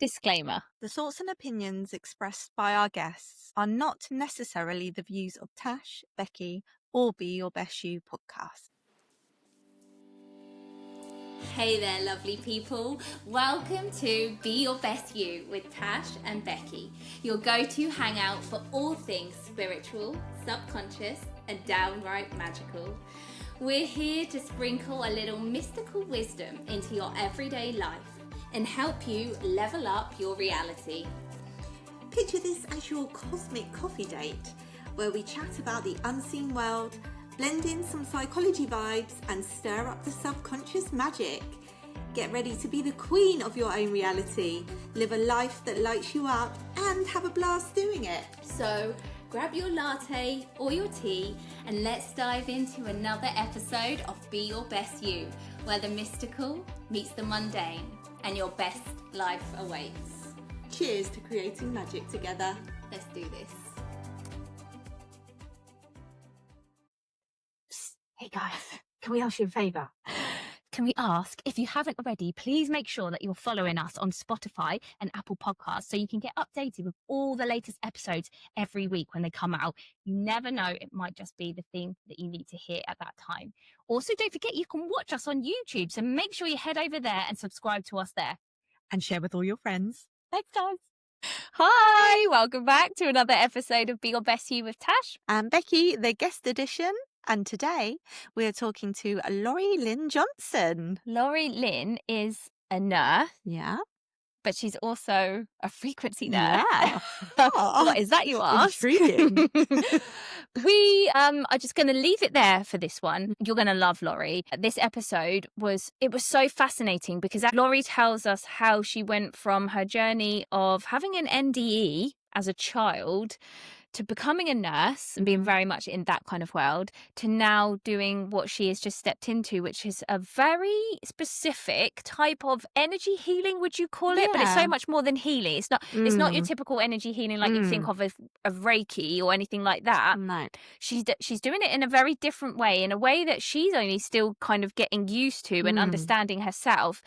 Disclaimer. The thoughts and opinions expressed by our guests are not necessarily the views of Tash, Becky, or Be Your Best You podcast. Hey there, lovely people. Welcome to Be Your Best You with Tash and Becky, your go-to hangout for all things spiritual, subconscious, and downright magical. We're here to sprinkle a little mystical wisdom into your everyday life and help you level up your reality. Picture this as your cosmic coffee date, where we chat about the unseen world, blend in some psychology vibes, and stir up the subconscious magic. Get ready to be the queen of your own reality, live a life that lights you up, and have a blast doing it. So grab your latte or your tea and let's dive into another episode of Be Your Best You, where the mystical meets the mundane and your best life awaits. Cheers to creating magic together. Let's do this. Hey guys, can we ask you a favour? Can we ask, if you haven't already, please make sure that you're following us on Spotify and Apple Podcasts so you can get updated with all the latest episodes every week when they come out. You never know, it might just be the thing that you need to hear at that time. Also, don't forget you can watch us on YouTube, so make sure you head over there and subscribe to us there. And share with all your friends. Thanks, guys. Hi, welcome back to another episode of Be Your Best You with Tash. And Becky, the guest edition. And today we are talking to Lori Lynne Johnson. Lori Lynne is a nurse. Yeah. But she's also a frequency nurse. Yeah. What is that, you ask? Intriguing. We are just going to leave it there for this one. You're going to love Laurie. This episode was so fascinating because Laurie tells us how she went from her journey of having an NDE as a child to becoming a nurse and being very much in that kind of world, to now doing what she has just stepped into, which is a very specific type of energy healing, would you call it? But it's so much more than healing. It's not your typical energy healing like you think of Reiki or anything like that. No. She's doing it in a very different way, in a way that she's only still kind of getting used to and understanding herself.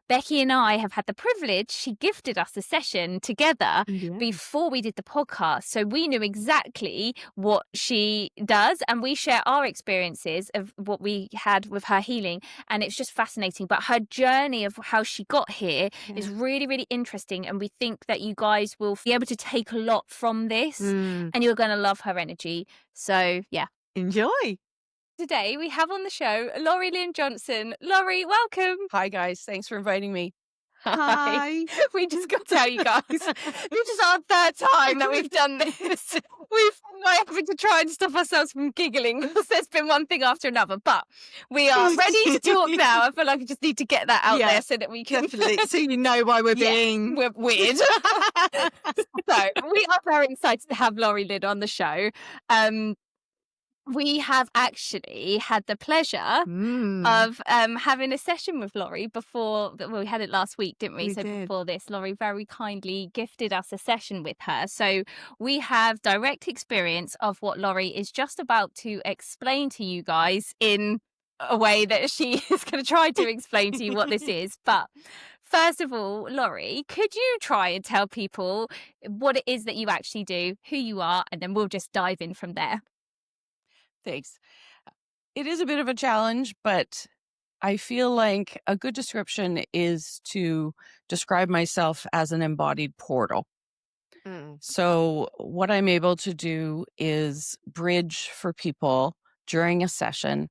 Becky and I have had the privilege, she gifted us a session together before we did the podcast. So we knew exactly what she does and we share our experiences of what we had with her healing. And it's just fascinating. But her journey of how she got here is really, really interesting. And we think that you guys will be able to take a lot from this and you're going to love her energy. So, yeah. Enjoy. Today we have on the show Lori Lynne Johnson. Lori, welcome. Hi guys, thanks for inviting me. Hi. We just got to tell you guys, this is our third time that we've done this. We've having to try and stop ourselves from giggling because there's been one thing after another. But we are ready to talk now. I feel like I just need to get that out there so that we can Definitely. So you know why we're being we're weird. So we are very excited to have Lori Lynne on the show. We have actually had the pleasure of having a session with Laurie before. Well, we had it last week, didn't we? We did. Before this, Laurie very kindly gifted us a session with her. So we have direct experience of what Laurie is just about to explain to you guys in a way that she is going to try to explain to you what this is. But first of all, Laurie, could you try and tell people what it is that you actually do, who you are, and then we'll just dive in from there. Thanks. It is a bit of a challenge, but I feel like a good description is to describe myself as an embodied portal. So what I'm able to do is bridge for people during a session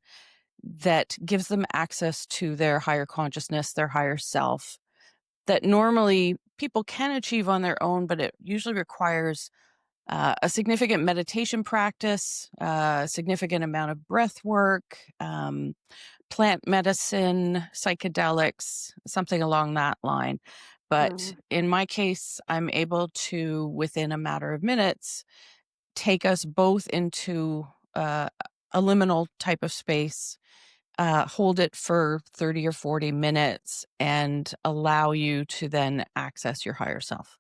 that gives them access to their higher consciousness, their higher self, that normally people can achieve on their own, but it usually requires a significant meditation practice, a significant amount of breath work, plant medicine, psychedelics, something along that line. But in my case, I'm able to, within a matter of minutes, take us both into a liminal type of space, hold it for 30 or 40 minutes, and allow you to then access your higher self.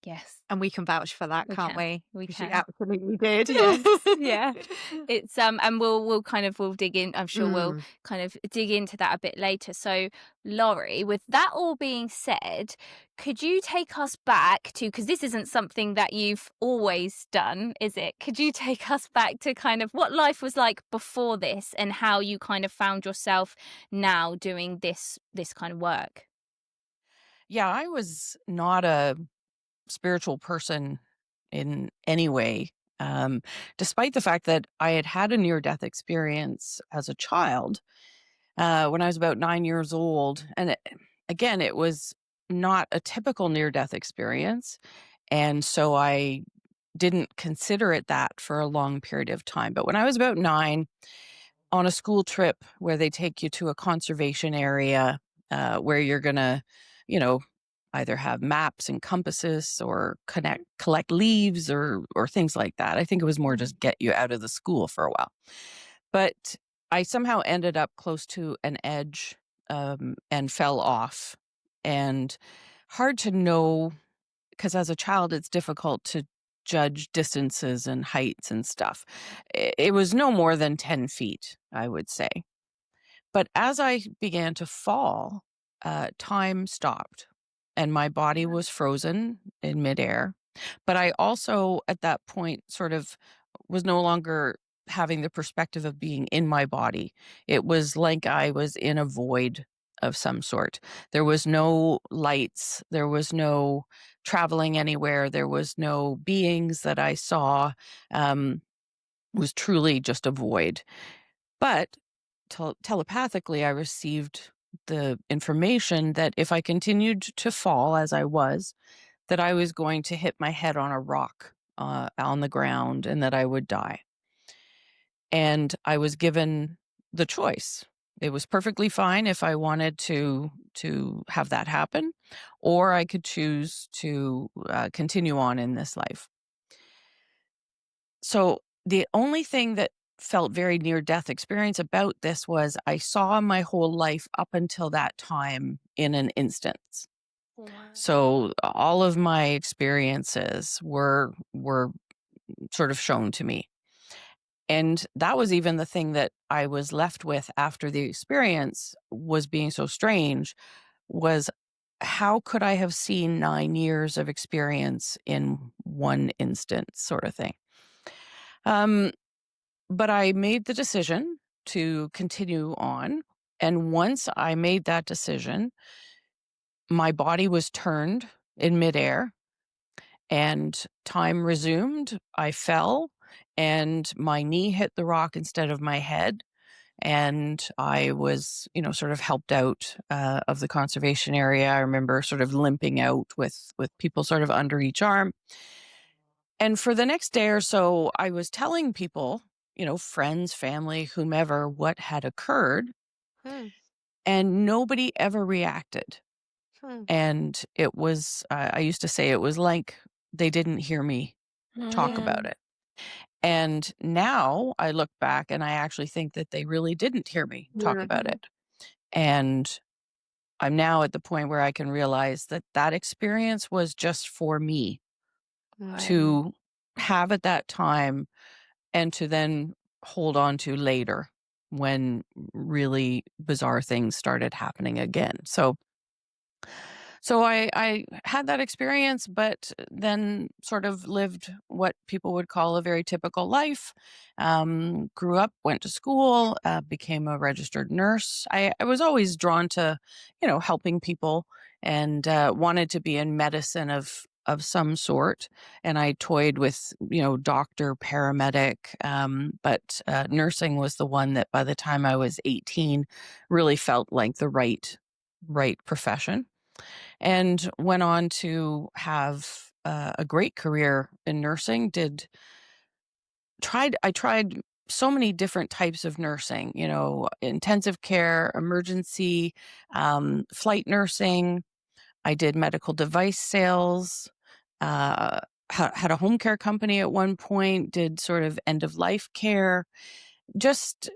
Yes. And we can vouch for that, can't we? We 'Cause you can. absolutely did. Yes. Yeah. It's and we'll dig in. I'm sure we'll kind of dig into that a bit later. So, Laurie, with that all being said, could you take us back to, because this isn't something that you've always done, is it? Could you take us back to kind of what life was like before this and how you kind of found yourself now doing this kind of work? Yeah, I was not a spiritual person in any way. Um, Despite the fact that I had had a near death experience as a child when I was about 9 years old. And again, it was not a typical near death experience. And so I didn't consider it that for a long period of time. But when I was about 9, on a school trip where they take you to a conservation area where you're going to, you know, either have maps and compasses or collect leaves or things like that. I think it was more just get you out of the school for a while. But I somehow ended up close to an edge and fell off. And hard to know because as a child, it's difficult to judge distances and heights and stuff. It was no more than 10 feet, I would say. But as I began to fall, time stopped and my body was frozen in midair. But I also, at that point, sort of was no longer having the perspective of being in my body. It was like I was in a void of some sort. There was no lights, there was no traveling anywhere, there was no beings that I saw. It was truly just a void. But telepathically, I received the information that if I continued to fall as I was, that I was going to hit my head on a rock on the ground and that I would die. And I was given the choice. It was perfectly fine if I wanted to have that happen, or I could choose to continue on in this life. So the only thing that felt very near death experience about this was I saw my whole life up until that time in an instance. So all of my experiences were sort of shown to me. And that was even the thing that I was left with after the experience was being so strange was how could I have seen 9 years of experience in one instance sort of thing. Um but I made the decision to continue on. And once I made that decision, my body was turned in midair and time resumed. I fell and my knee hit the rock instead of my head. And I was, sort of helped out of the conservation area. I remember sort of limping out with people sort of under each arm. And for the next day or so, I was telling people, friends, family, whomever, what had occurred, Hmm. and nobody ever reacted. Hmm. And it was, I used to say it was like they didn't hear me talk about it. And now I look back and I actually think that they really didn't hear me talk about it. And I'm now at the point where I can realize that that experience was just for me to have at that time and to then hold on to later when really bizarre things started happening again. So I had that experience, but then sort of lived what people would call a very typical life. Grew up, went to school, became a registered nurse. I was always drawn to, helping people and wanted to be in medicine of some sort. And I toyed with, doctor, paramedic, but nursing was the one that by the time I was 18 really felt like the right profession. And went on to have a great career in nursing. I tried so many different types of nursing, intensive care, emergency, flight nursing. I did medical device sales, had a home care company at one point, did sort of end of life care, just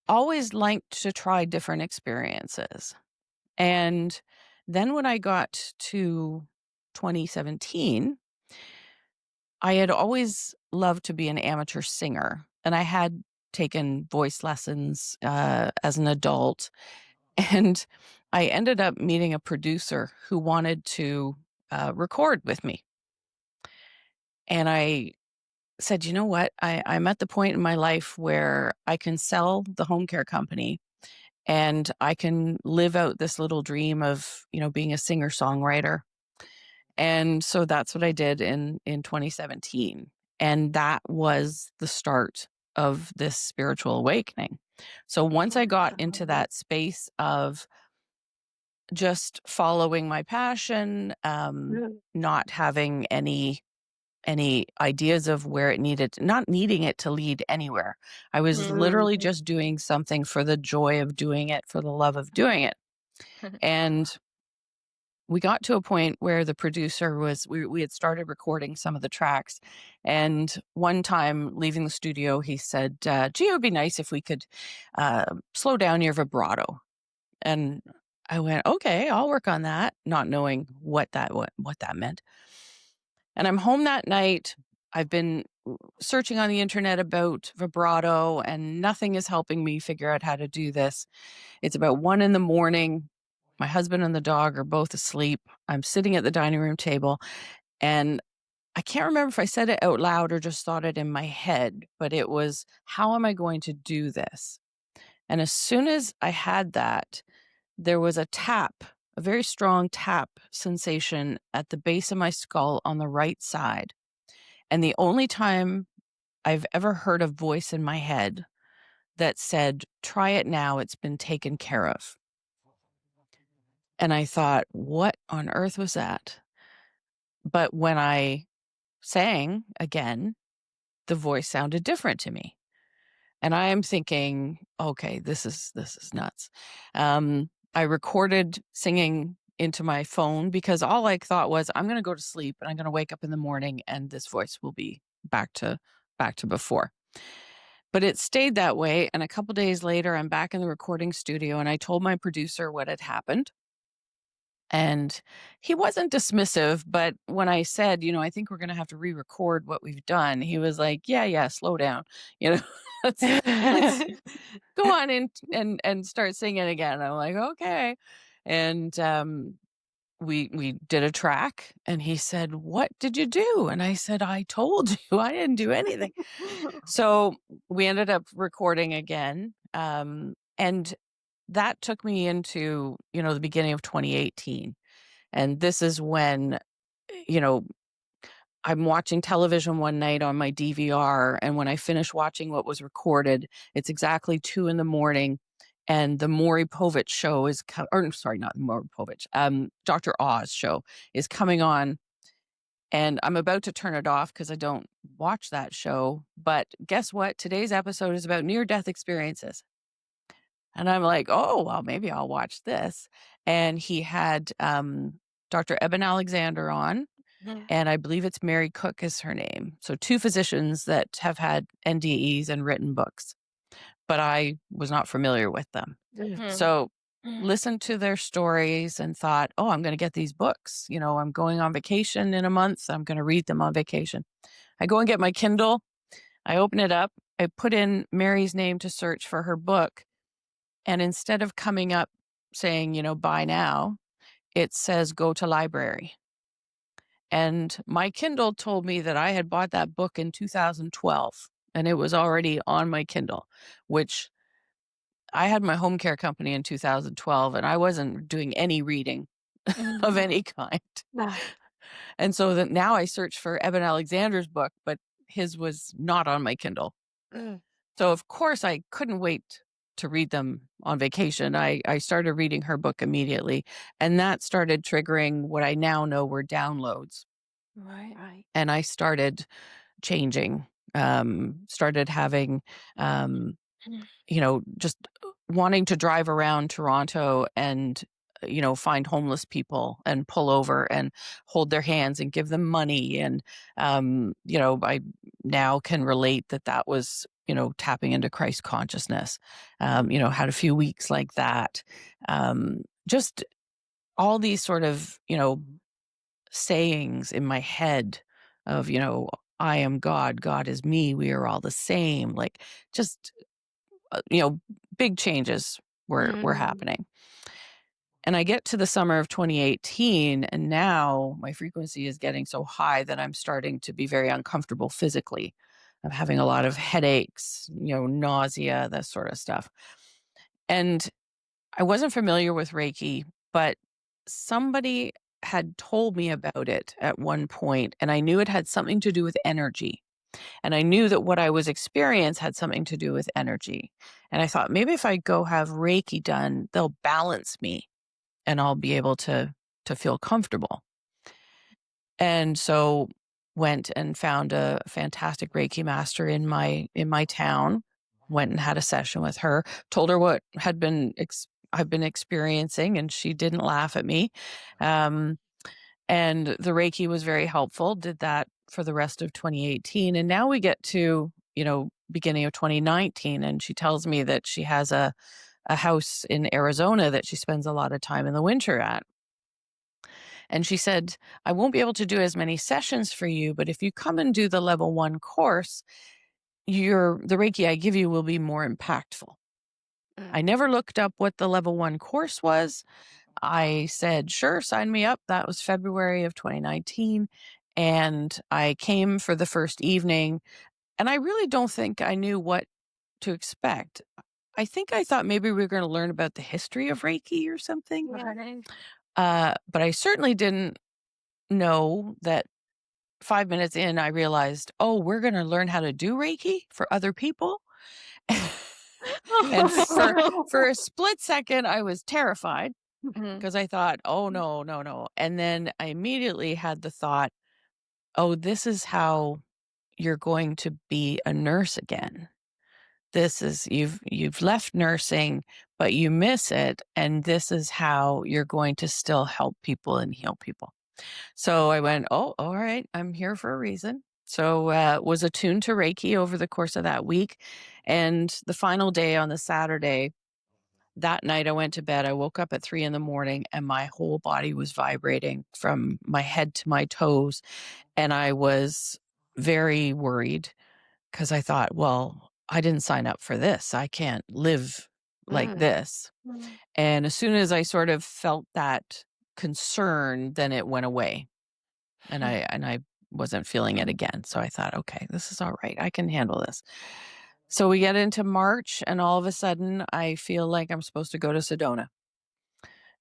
always liked to try different experiences. And then when I got to 2017, I had always loved to be an amateur singer, and I had taken voice lessons as an adult. And I ended up meeting a producer who wanted to record with me. And I said, you know what? I'm at the point in my life where I can sell the home care company and I can live out this little dream of, being a singer songwriter. And so that's what I did in 2017. And that was the start of this spiritual awakening. So once I got into that space of just following my passion, not having any ideas of where it needed, not needing it to lead anywhere. I was literally just doing something for the joy of doing it, for the love of doing it. And we got to a point where the producer we had started recording some of the tracks. And one time leaving the studio, he said, gee, it would be nice if we could slow down your vibrato. And I went, okay, I'll work on that, not knowing what that meant. And I'm home that night. I've been searching on the internet about vibrato, and nothing is helping me figure out how to do this. It's about 1 a.m. My husband and the dog are both asleep. I'm sitting at the dining room table, and I can't remember if I said it out loud or just thought it in my head, but it was, how am I going to do this? And as soon as I had that, there was a very strong tap sensation at the base of my skull on the right side. And the only time I've ever heard a voice in my head that said, try it now, it's been taken care of. And I thought, what on earth was that? But when I sang again, the voice sounded different to me. And I am thinking, okay, this is nuts. I recorded singing into my phone because all I thought was, I'm going to go to sleep and I'm going to wake up in the morning and this voice will be back to before. But it stayed that way. And a couple days later, I'm back in the recording studio and I told my producer what had happened. And he wasn't dismissive, but when I said, I think we're going to have to re-record what we've done, he was like, yeah, slow down. Let's go on and start singing again. I'm like, okay. And we did a track and he said, what did you do? And I said, I told you I didn't do anything. So we ended up recording again. And that took me into, the beginning of 2018. And this is when, I'm watching television one night on my DVR. And when I finish watching what was recorded, it's exactly 2 a.m. And the Maury Povich show is, not Maury Povich, Dr. Oz show is coming on. And I'm about to turn it off because I don't watch that show. But guess what? Today's episode is about near-death experiences. And I'm like, oh, well, maybe I'll watch this. And he had Dr. Eben Alexander on, and I believe it's Mary Cook is her name. So 2 physicians that have had NDEs and written books, but I was not familiar with them. So listened to their stories and thought, oh, I'm going to get these books. I'm going on vacation in a month. I'm going to read them on vacation. I go and get my Kindle. I open it up. I put in Mary's name to search for her book. And instead of coming up saying, buy now, it says go to library. And my Kindle told me that I had bought that book in 2012 and it was already on my Kindle, which I had my home care company in 2012 and I wasn't doing any reading of any kind. And so that now I search for Eben Alexander's book, but his was not on my Kindle. So of course I couldn't wait to read them on vacation. I started reading her book immediately, and that started triggering what I now know were downloads. Right. And I started changing, started having, just wanting to drive around Toronto and, find homeless people and pull over and hold their hands and give them money. And, I now can relate that was, tapping into Christ consciousness, had a few weeks like that. Just all these sort of, sayings in my head of, I am God, God is me, we are all the same. Like, just, big changes were happening. And I get to the summer of 2018, and now my frequency is getting so high that I'm starting to be very uncomfortable physically. I'm having a lot of headaches, nausea, that sort of stuff. And I wasn't familiar with Reiki, but somebody had told me about it at one point, and I knew it had something to do with energy. And I knew that what I was experiencing had something to do with energy. And I thought, maybe if I go have Reiki done, they'll balance me and I'll be able to feel comfortable. And so went and found a fantastic Reiki master in my town, went and had a session with her, told her what I've been experiencing, and she didn't laugh at me. And the Reiki was very helpful, did that for the rest of 2018. And now we get to, beginning of 2019, and she tells me that she has a house in Arizona that she spends a lot of time in the winter at. And she said, I won't be able to do as many sessions for you, but if you come and do the level 1 course, the Reiki I give you will be more impactful. I never looked up what the level 1 course was. I said, sure, sign me up. That was February of 2019. And I came for the first evening, and I really don't think I knew what to expect. I think I thought maybe we were going to learn about the history of Reiki or something. But I certainly didn't know that 5 minutes in, I realized, oh, we're going to learn how to do Reiki for other people. And for a split second, I was terrified because I thought, oh, no, no, no. And then I immediately had the thought, oh, this is how you're going to be a nurse again. This is, you've left nursing, but you miss it. And this is how you're going to still help people and heal people. So I went, oh, all right, I'm here for a reason. So was attuned to Reiki over the course of that week. And the final day on the Saturday, that night I went to bed. I woke up at 3 a.m. and my whole body was vibrating from my head to my toes. And I was very worried because I thought, well, I didn't sign up for this. I can't live like this. And as soon as I sort of felt that concern, then it went away. And I wasn't feeling it again. So I thought, okay, this is all right. I can handle this. So we get into March, and all of a sudden I feel like I'm supposed to go to Sedona.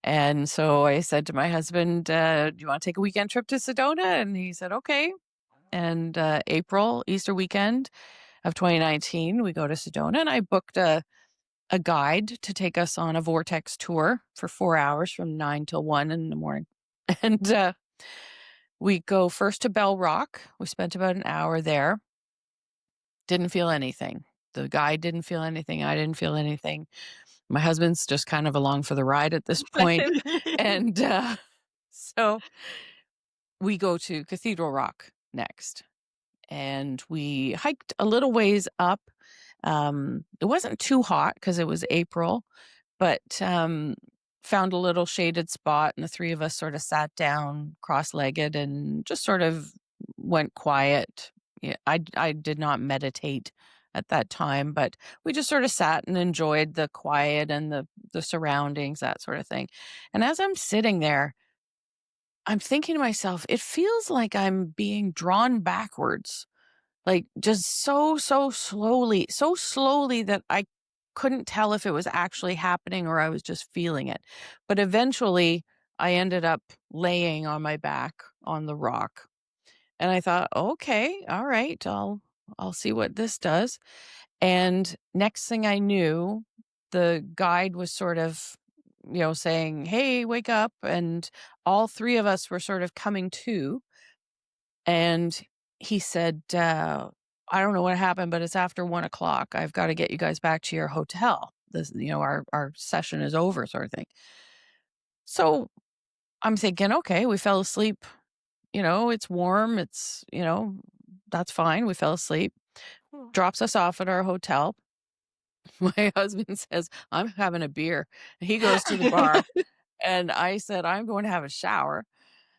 And so I said to my husband, do you want to take a weekend trip to Sedona? And he said, okay. And April, Easter weekend of 2019, we go to Sedona, and I booked a guide to take us on a vortex tour for 4 hours from 9 till 1 in the morning. And we go first to Bell Rock. We spent about an hour there. Didn't feel anything. The guide didn't feel anything. I didn't feel anything. My husband's just kind of along for the ride at this point. And so we go to Cathedral Rock next. And we hiked a little ways up. It wasn't too hot because it was April, but found a little shaded spot, and the three of us sort of sat down cross-legged and just sort of went quiet. Yeah, I did not meditate at that time, but we just sort of sat and enjoyed the quiet and the surroundings, that sort of thing. And as I'm sitting there, I'm thinking to myself, it feels like I'm being drawn backwards, like just so slowly that I couldn't tell if it was actually happening or I was just feeling it. But eventually I ended up laying on my back on the rock. And I thought, okay, all right, I'll see what this does. And next thing I knew, the guide was sort of, saying, hey, wake up. And all three of us were sort of coming to. And he said, I don't know what happened, but it's after 1:00. I've got to get you guys back to your hotel. This, our session is over, sort of thing. So I'm thinking, okay, we fell asleep. It's warm. It's, that's fine. We fell asleep. Drops us off at our hotel. My husband says, I'm having a beer. He goes to the bar. And I said, I'm going to have a shower.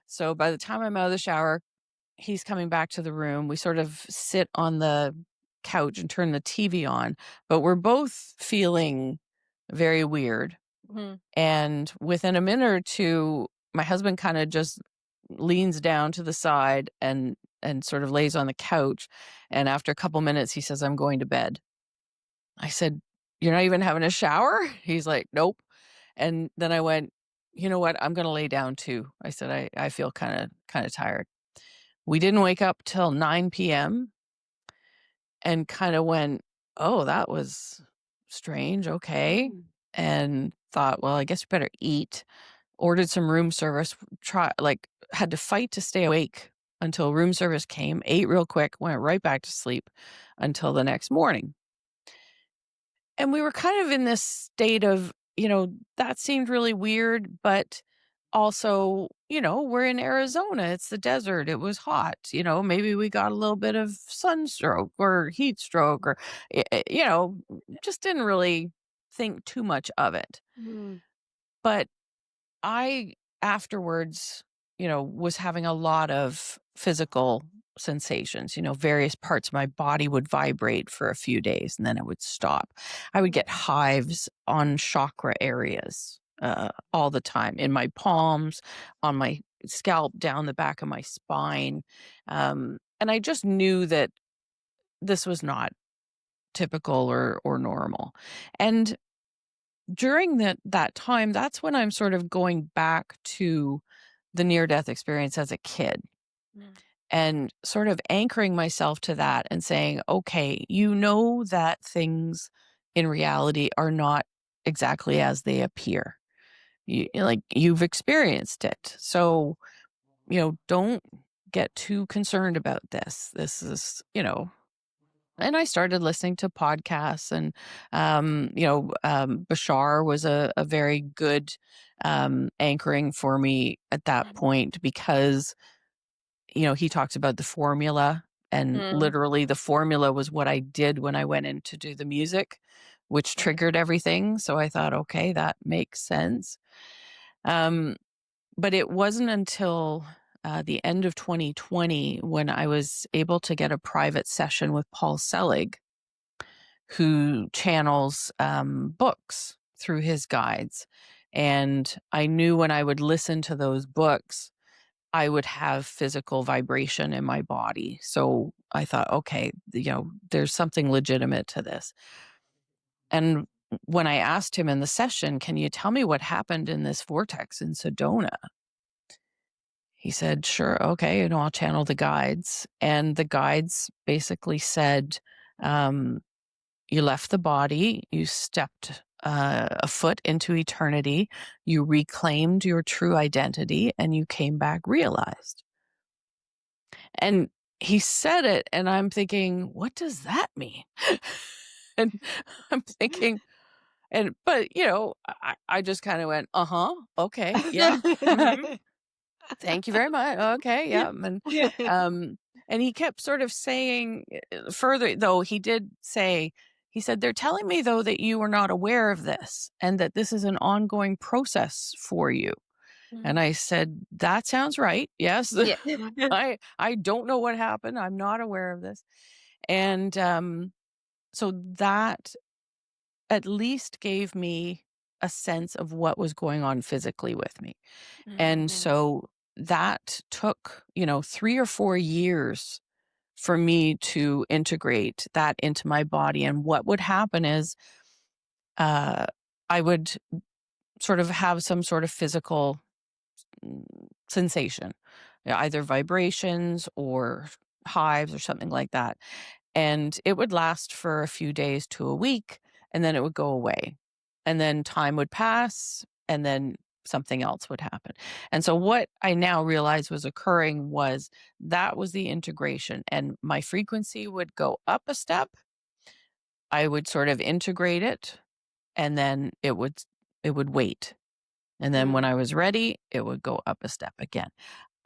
So by the time I'm out of the shower, he's coming back to the room. We sort of sit on the couch and turn the TV on, but we're both feeling very weird. Mhm. And within a minute or two, my husband kind of just leans down to the side and sort of lays on the couch. And after a couple minutes, he says, "I'm going to bed." I said, "You're not even having a shower?" He's like, "Nope." And then I went, "You know what? I'm going to lay down too." I said, I feel kind of tired. We didn't wake up till 9 p.m. and kind of went, "Oh, that was strange. Okay." And thought, well, I guess we better eat. Ordered some room service, had to fight to stay awake until room service came, ate real quick, went right back to sleep until the next morning. And we were kind of in this state of, that seemed really weird, but also, we're in Arizona. It's the desert. It was hot. Maybe we got a little bit of sunstroke or heat stroke or, just didn't really think too much of it. But I afterwards, was having a lot of physical sensations, various parts of my body would vibrate for a few days and then it would stop. I would get hives on chakra areas all the time in my palms, on my scalp, down the back of my spine. And I just knew that this was not typical or normal. And during that time, that's when I'm sort of going back to the near-death experience as a kid and sort of anchoring myself to that and saying, okay, that things in reality are not exactly as they appear. You've experienced it. So, don't get too concerned about this. This is, and I started listening to podcasts and, Bashar was a very good anchoring for me at that point because, he talks about the formula and literally the formula was what I did when I went in to do the music, which triggered everything. So I thought, okay, that makes sense. But it wasn't until the end of 2020 when I was able to get a private session with Paul Selig, who channels books through his guides. And I knew when I would listen to those books, I would have physical vibration in my body. So I thought, okay, there's something legitimate to this. And when I asked him in the session, can you tell me what happened in this vortex in Sedona? He said, sure, okay, I'll channel the guides. And the guides basically said, you left the body, you stepped a foot into eternity, you reclaimed your true identity, and you came back realized. And he said it, and I'm thinking, what does that mean? And I'm thinking, but I just kind of went, okay, yeah. Thank you very much. Okay, yeah. And he kept sort of saying further, though he did say, he said, they're telling me, though, that you were not aware of this and that this is an ongoing process for you. And I said, that sounds right. Yes. Yeah. I don't know what happened. I'm not aware of this. And so that at least gave me a sense of what was going on physically with me. And so that took, 3 or 4 years for me to integrate that into my body. And what would happen is I would sort of have some sort of physical sensation, either vibrations or hives or something like that. And it would last for a few days to a week, and then it would go away. And then time would pass, and then something else would happen. And so what I now realized was occurring was that was the integration, and my frequency would go up a step. I would sort of integrate it, and then it would wait. And then when I was ready, it would go up a step again.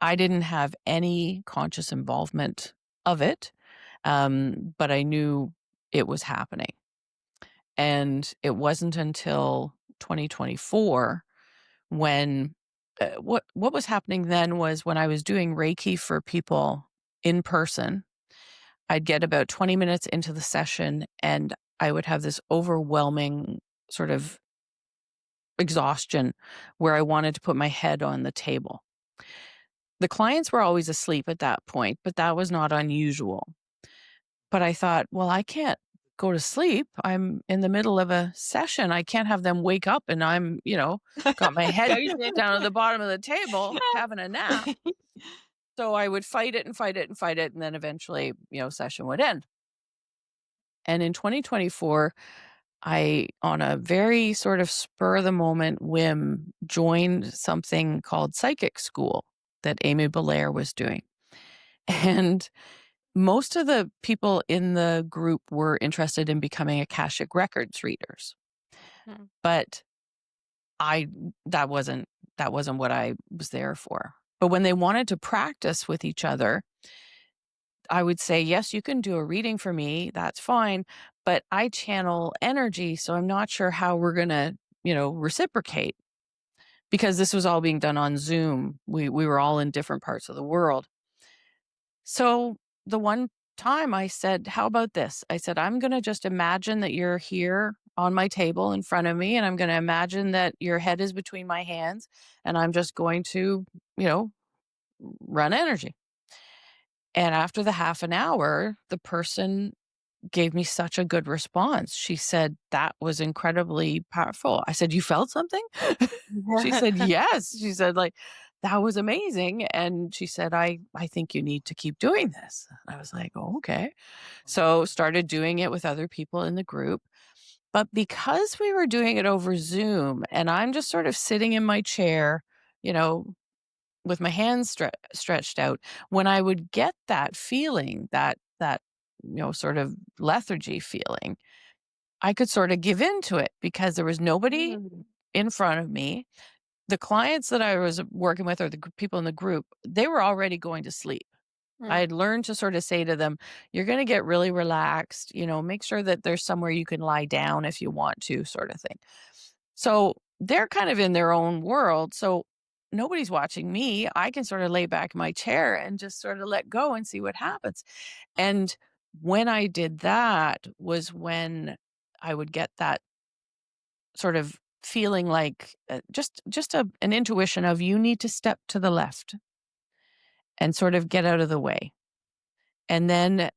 I didn't have any conscious involvement of it, but I knew it was happening. And it wasn't until 2024 when what was happening then was when I was doing Reiki for people in person. I'd get about 20 minutes into the session and I would have this overwhelming sort of exhaustion where I wanted to put my head on the table. The clients were always asleep at that point, but that was not unusual. But I thought, well, I can't go to sleep. I'm in the middle of a session. I can't have them wake up and I'm, got my head down at the bottom of the table having a nap. So I would fight it and fight it and fight it. And then eventually, session would end. And in 2024, I, on a very sort of spur of the moment whim, joined something called Psychic School that Amy Belair was doing. And most of the people in the group were interested in becoming Akashic Records readers. But that wasn't what I was there for. But when they wanted to practice with each other, I would say, yes, you can do a reading for me. That's fine. But I channel energy, so I'm not sure how we're going to, reciprocate, because this was all being done on Zoom. We were all in different parts of the world. So the one time I said, how about this? I said, I'm going to just imagine that you're here on my table in front of me, and I'm going to imagine that your head is between my hands, and I'm just going to, run energy. And after the half an hour, the person gave me such a good response. She said, that was incredibly powerful. I said, you felt something? She said, yes. She said, that was amazing. And she said, I think you need to keep doing this. I was like, oh, okay. So started doing it with other people in the group. But because we were doing it over Zoom and I'm just sort of sitting in my chair, with my hands stretched out, when I would get that feeling, that sort of lethargy feeling, I could sort of give into it because there was nobody in front of me. The clients that I was working with, or the people in the group, they were already going to sleep. I had learned to sort of say to them, you're going to get really relaxed, make sure that there's somewhere you can lie down if you want to, sort of thing. So they're kind of in their own world. So nobody's watching me. I can sort of lay back in my chair and just sort of let go and see what happens. And when I did that was when I would get that sort of feeling like just an intuition of, you need to step to the left and sort of get out of the way. And then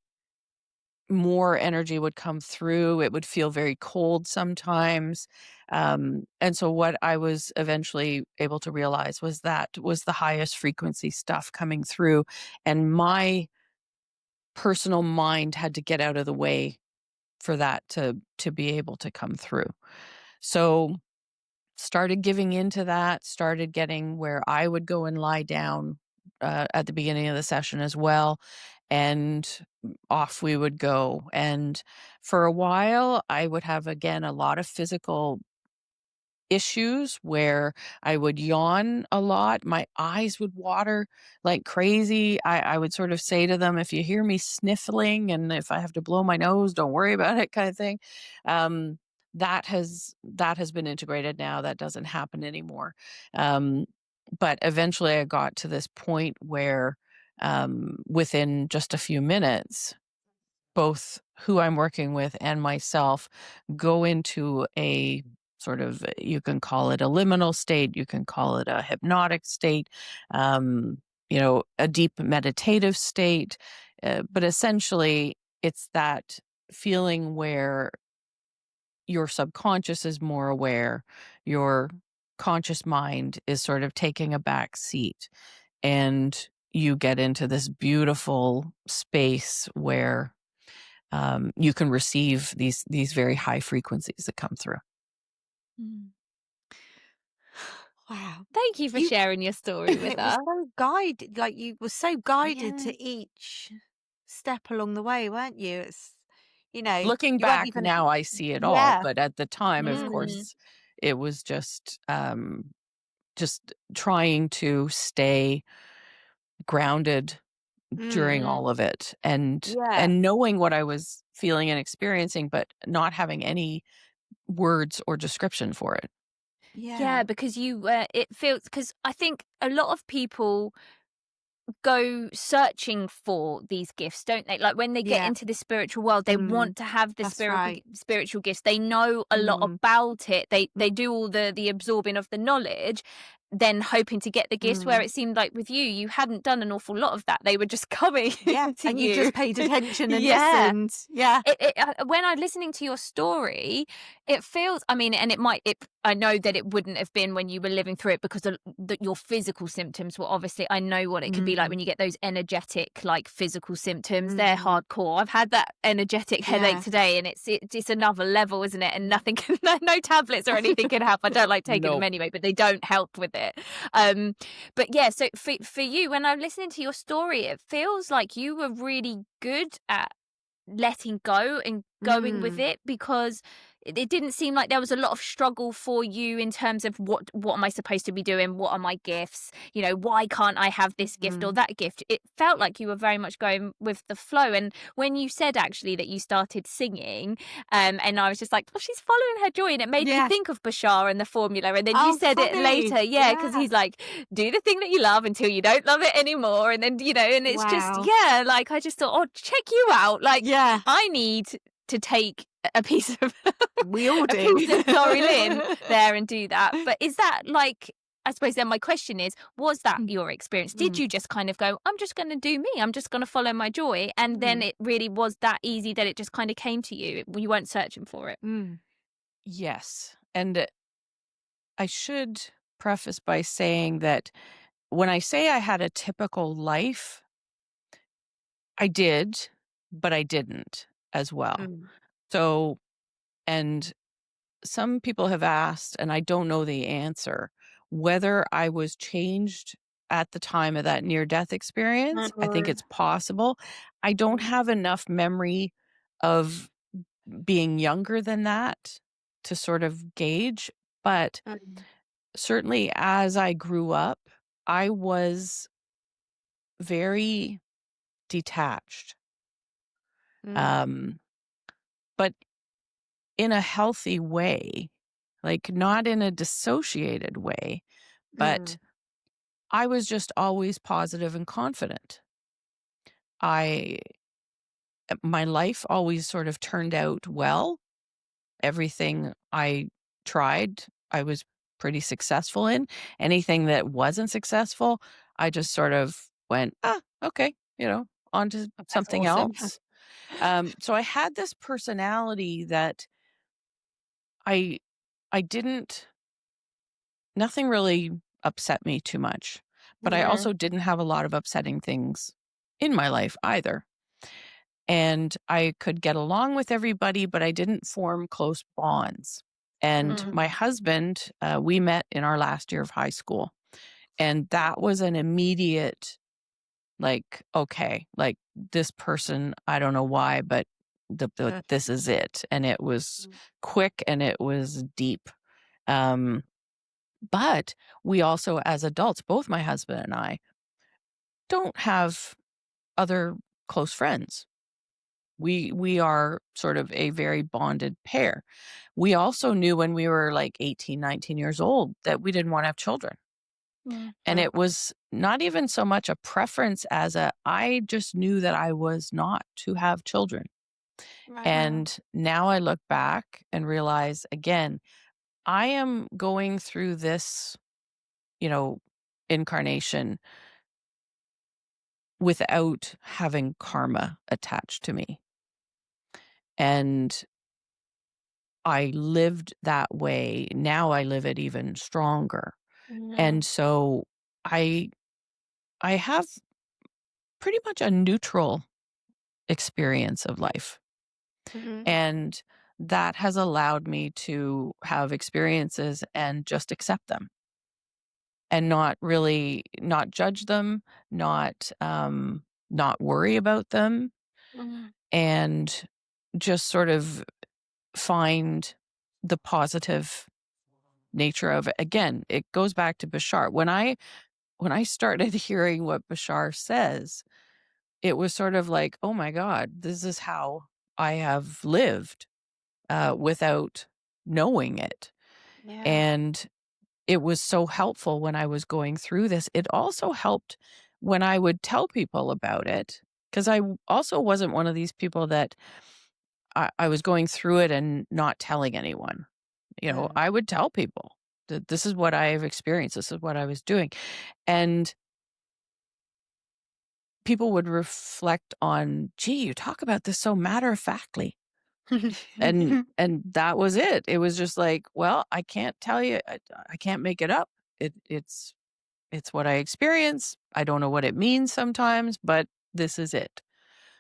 more energy would come through. It would feel very cold sometimes. And so what I was eventually able to realize was that was the highest frequency stuff coming through. And my personal mind had to get out of the way for that to be able to come through. So started giving into that, started getting where I would go and lie down at the beginning of the session as well. And off we would go. And for a while, I would have, again, a lot of physical issues where I would yawn a lot. My eyes would water like crazy. I would sort of say to them, if you hear me sniffling and if I have to blow my nose, don't worry about it, kind of thing. That has been integrated now. That doesn't happen anymore. But eventually I got to this point where within just a few minutes, both who I'm working with and myself go into a sort of, you can call it a liminal state, you can call it a hypnotic state, a deep meditative state. But essentially, it's that feeling where your subconscious is more aware, your conscious mind is sort of taking a back seat, and you get into this beautiful space where you can receive these very high frequencies that come through. Wow. Thank you for sharing your story with It us. was so guided, like you were so guided to each step along the way, weren't you? It's, Looking you weren't back even, now, I see it all, yeah, but at the time, of Mm. course, it was just trying to stay grounded during all of it, and yeah, knowing what I was feeling and experiencing, but not having any words or description for it. Yeah, because you it feels, because I think a lot of people go searching for these gifts, don't they? Like when they get into the spiritual world, they want to have the spiritual gifts. They know a lot about it. They do all the absorbing of the knowledge, then hoping to get the gifts, where it seemed like with you hadn't done an awful lot of that. They were just coming to and you. you just paid attention and listened. When I'm listening to your story, it feels, I mean, and I know that it wouldn't have been when you were living through it, because your physical symptoms were obviously, I know what it could be like when you get those energetic, like physical symptoms. They're hardcore. I've had that energetic headache today, and it's another level, isn't it? And nothing can, no tablets or anything can help. I don't like taking them anyway, but they don't help with it. But yeah, so for you, when I'm listening to your story, it feels like you were really good at letting go and going with it, because it didn't seem like there was a lot of struggle for you in terms of what am I supposed to be doing? What are my gifts? You know, why can't I have this gift or that gift? It felt like you were very much going with the flow. And when you said actually that you started singing, and I was just like, well, she's following her joy, and it made me think of Bashar and the formula. And then you said it later, because he's like, do the thing that you love until you don't love it anymore. And then, you know, and it's just, like, I just thought, oh, check you out. Like, I need to take a piece of we all do Lori Lynne there and do that. But is that, like, I suppose then my question is, was that your experience? Did you just kind of go, I'm just going to do me, I'm just going to follow my joy, and then it really was that easy that it just kind of came to you, you weren't searching for it? Yes. And I should preface by saying that when I say I had a typical life, I did, but I didn't as well. So, and some people have asked, and I don't know the answer, whether I was changed at the time of that near-death experience. I think it's possible. I don't have enough memory of being younger than that to sort of gauge, but certainly as I grew up, I was very detached. But in a healthy way, like not in a dissociated way, but I was just always positive and confident. My life always sort of turned out well. Everything I tried, I was pretty successful in. Anything that wasn't successful, I just sort of went, okay, on to something else. So I had this personality that I didn't, nothing really upset me too much, but I also didn't have a lot of upsetting things in my life either. And I could get along with everybody, but I didn't form close bonds. And my husband, we met in our last year of high school, and that was an immediate, like, okay, like this person, I don't know why, but this is it. And it was quick and it was deep. But we also, as adults, both my husband and I, don't have other close friends. We are sort of a very bonded pair. We also knew when we were like 18, 19 years old that we didn't want to have children. And it was not even so much a preference as I just knew that I was not to have children. And now I look back and realize, again, I am going through this, incarnation without having karma attached to me. And I lived that way. Now I live it even stronger. And so I have pretty much a neutral experience of life. And that has allowed me to have experiences and just accept them. And not judge them, not worry about them, and just sort of find the positive nature of it. Again, it goes back to Bashar. When I started hearing what Bashar says, it was sort of like, oh my God, this is how I have lived without knowing it. And it was so helpful when I was going through this. It also helped when I would tell people about it, because I also wasn't one of these people that I was going through it and not telling anyone. I would tell people that this is what I've experienced. This is what I was doing. And people would reflect on, gee, you talk about this so matter-of-factly. And that was it. It was just like, well, I can't tell you. I can't make it up. It's what I experience. I don't know what it means sometimes, but this is it.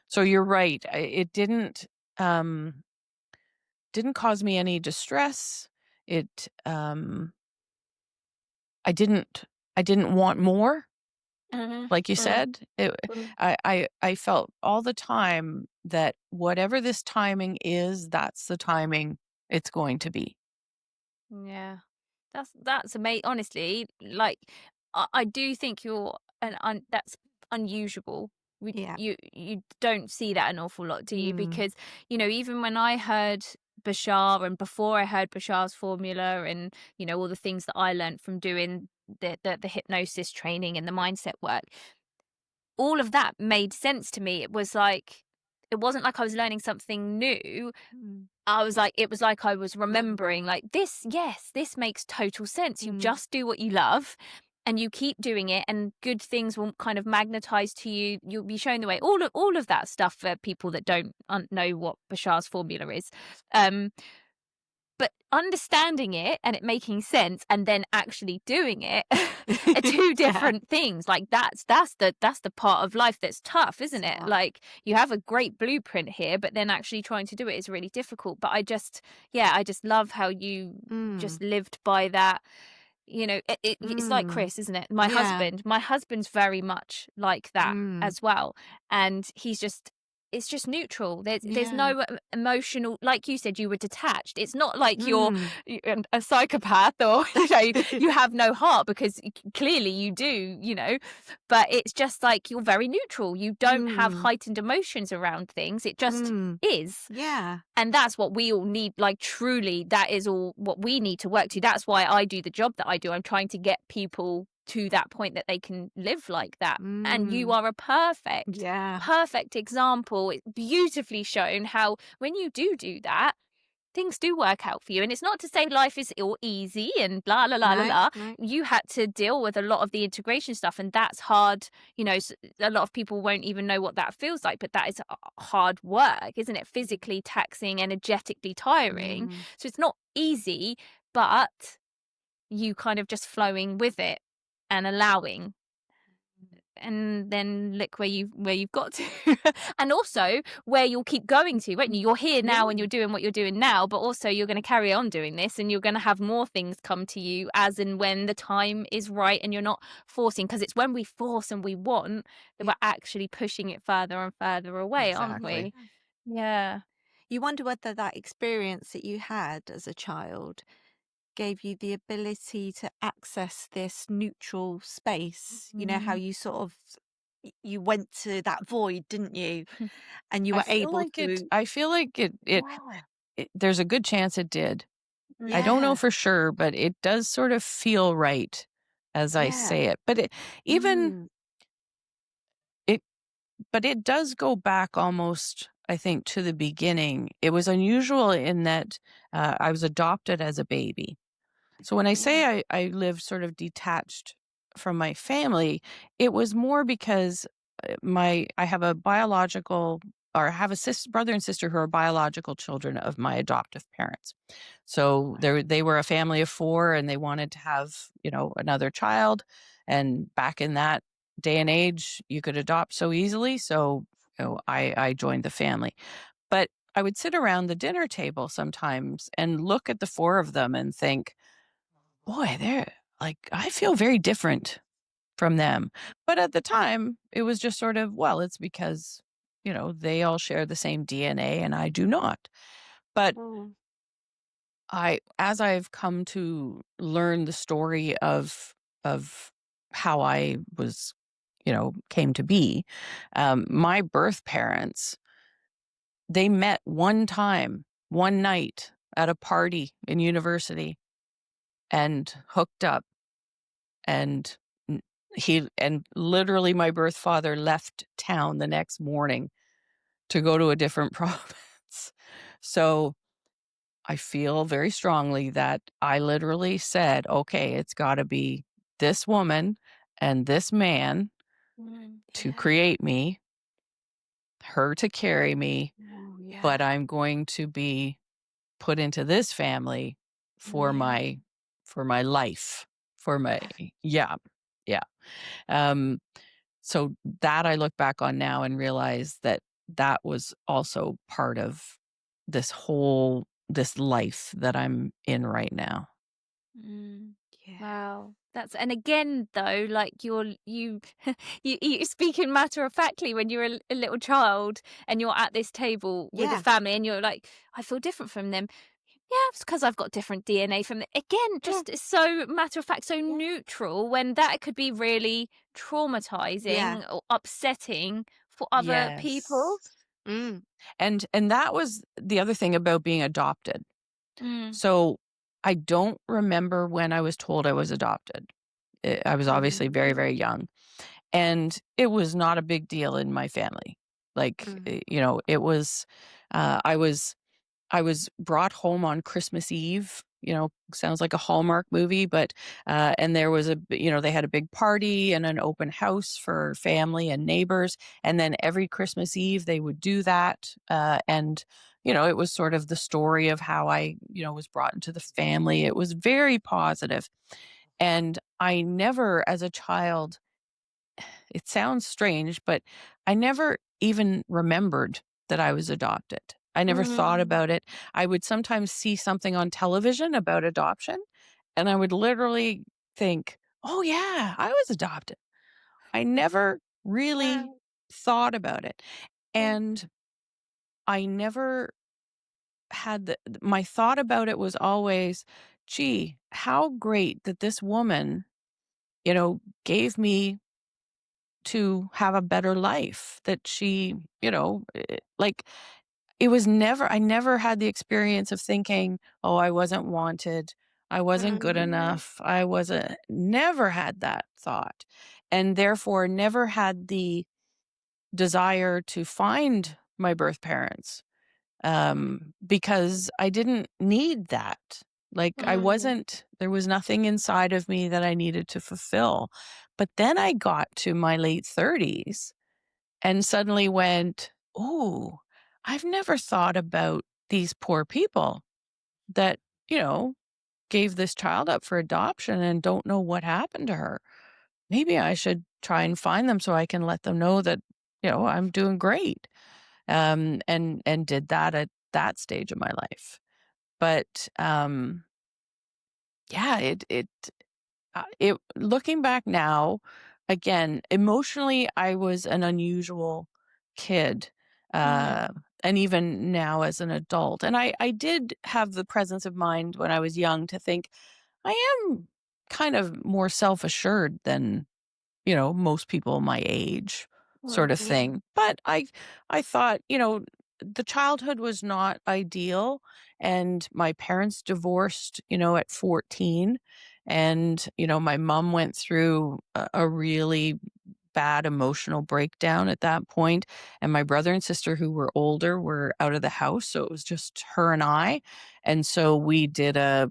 So you're right. It didn't cause me any distress. It I didn't want more, like you said. I felt all the time that whatever this timing is, that's the timing it's going to be. Yeah. That's amazing. Honestly, like I do think you're that's unusual. Yeah. You don't see that an awful lot, do you? Because even when I heard Bashar, and before I heard Bashar's formula, and all the things that I learned from doing the hypnosis training and the mindset work, all of that made sense to me. It wasn't like I was learning something new. It was like I was remembering, like, this, yes, this makes total sense. You just do what you love and you keep doing it, and good things will kind of magnetize to you. You'll be shown the way. All of that stuff for people that don't know what Bashar's formula is. But understanding it and it making sense and then actually doing it are two different things. Like that's the part of life that's tough, isn't it? Like, you have a great blueprint here, but then actually trying to do it is really difficult. But I just love how you just lived by that. It's like Chris, isn't it? My husband's very much like that as well. And it's just neutral. There's no emotional, like you said, you were detached. It's not like you're a psychopath, or you have no heart, because clearly you do, but it's just like you're very neutral. You don't have heightened emotions around things. It just is. Yeah. And that's what we all need. Like, truly, that is all what we need to work to. That's why I do the job that I do. I'm trying to get people to that point that they can live like that. And you are a perfect example. It's beautifully shown how when you do that, things do work out for you. And it's not to say life is all easy and blah, blah, blah, blah, blah. You had to deal with a lot of the integration stuff, and that's hard. A lot of people won't even know what that feels like, but that is hard work, isn't it? Physically taxing, energetically tiring. So it's not easy, but you kind of just flowing with it and allowing, and then look where you've got to. And also where you'll keep going to, won't you? You're here now and you're doing what you're doing now, but also you're going to carry on doing this, and you're going to have more things come to you as and when the time is right, and you're not forcing, because it's when we force and we want that we're actually pushing it further and further away, aren't we? Yeah. You wonder whether that experience that you had as a child gave you the ability to access this neutral space. How you sort of you went to that void, didn't you? And you were able to. I feel like it there's a good chance it did. I don't know for sure, but it does sort of feel right as I say it. But it does go back almost, I think, to the beginning. It was unusual in that I was adopted as a baby. So when I say I lived sort of detached from my family, it was more because I have a biological, or I have a brother and sister who are biological children of my adoptive parents. So they were a family of 4, and they wanted to have, another child. And back in that day and age, you could adopt so easily. So I joined the family. But I would sit around the dinner table sometimes and look at the 4 of them and think, boy, I feel very different from them. But at the time, it was just sort of, well, it's because, they all share the same DNA and I do not. But as I've come to learn the story of how I was, came to be, my birth parents, they met one time, one night at a party in university, and hooked up, and and literally my birth father left town the next morning to go to a different province. So I feel very strongly that I literally said, okay, it's got to be this woman and this man to Yeah. create me, her to carry me, Oh, yeah. but I'm going to be put into this family for Yeah. my life, for my yeah. Yeah. Um so that I look back on now and realize that that was also part of this life that I'm in right now. Yeah. Wow. That's and again though, like you speaking matter of factly when you're a little child and you're at this table with a Yeah. family and you're like, I feel different from them. Yeah, it's because I've got different DNA from them. Again, just it's so matter of fact, so neutral when that could be really Yeah. traumatizing or upsetting for other people. Yes. Mm. And that was the other thing about being adopted. Mm. So I don't remember when I was told I was adopted. I was obviously very, very young. And it was not a big deal in my family. Like, it was, I was brought home on Christmas Eve. Sounds like a Hallmark movie, but and there was they had a big party and an open house for family and neighbors, and then every Christmas Eve they would do that, and it was sort of the story of how I was brought into the family. It was very positive, and I never, as a child, it sounds strange, but I never even remembered that I was adopted. I never thought about it. I would sometimes see something on television about adoption, and I would literally think, "Oh, yeah, I was adopted." I never really Wow. thought about it. Yeah. And I never had my thought about it was always, gee, how great that this woman, gave me to have a better life, that she, like, it was never I never had the experience of thinking, "Oh, I wasn't wanted. I wasn't good enough. I wasn't," never had that thought, and therefore never had the desire to find my birth parents, because I didn't need that. Like, there was nothing inside of me that I needed to fulfill. But then I got to my late 30s and suddenly went, "Oh, I've never thought about these poor people that, you know, gave this child up for adoption and don't know what happened to her. Maybe I should try and find them so I can let them know that, I'm doing great." And did that at that stage of my life. But yeah, it looking back now, again, emotionally, I was an unusual kid, uh, and even now as an adult. And I did have the presence of mind when I was young to think I am kind of more self assured than most people my age, sort of thing. But I thought, the childhood was not ideal, and my parents divorced, at 14, and my mom went through a really bad emotional breakdown at that point, and my brother and sister who were older were out of the house, so it was just her and I. And so we did a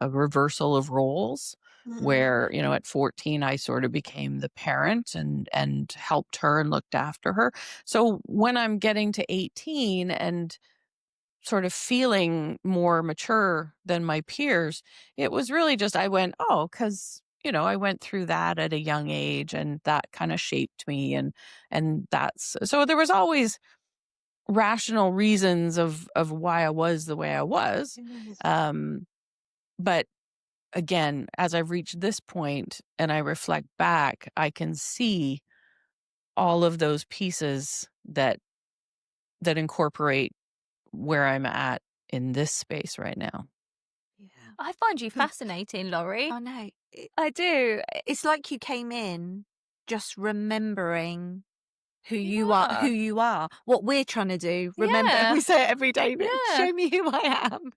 reversal of roles where, at 14 I sort of became the parent and helped her and looked after her. So when I'm getting to 18 and sort of feeling more mature than my peers, it was really just I went, "Oh, cuz I went through that at a young age and that kind of shaped me." And that's so there was always rational reasons of why I was the way I was. Um but again, as I've reached this point and I reflect back, I can see all of those pieces that incorporate where I'm at in this space right now. Yeah. I find you fascinating, Laurie. Oh no. I do. It's like you came in just remembering who Yeah. you are. What we're trying to do. Remember, Yeah. we say it every day, but Yeah. show me who I am.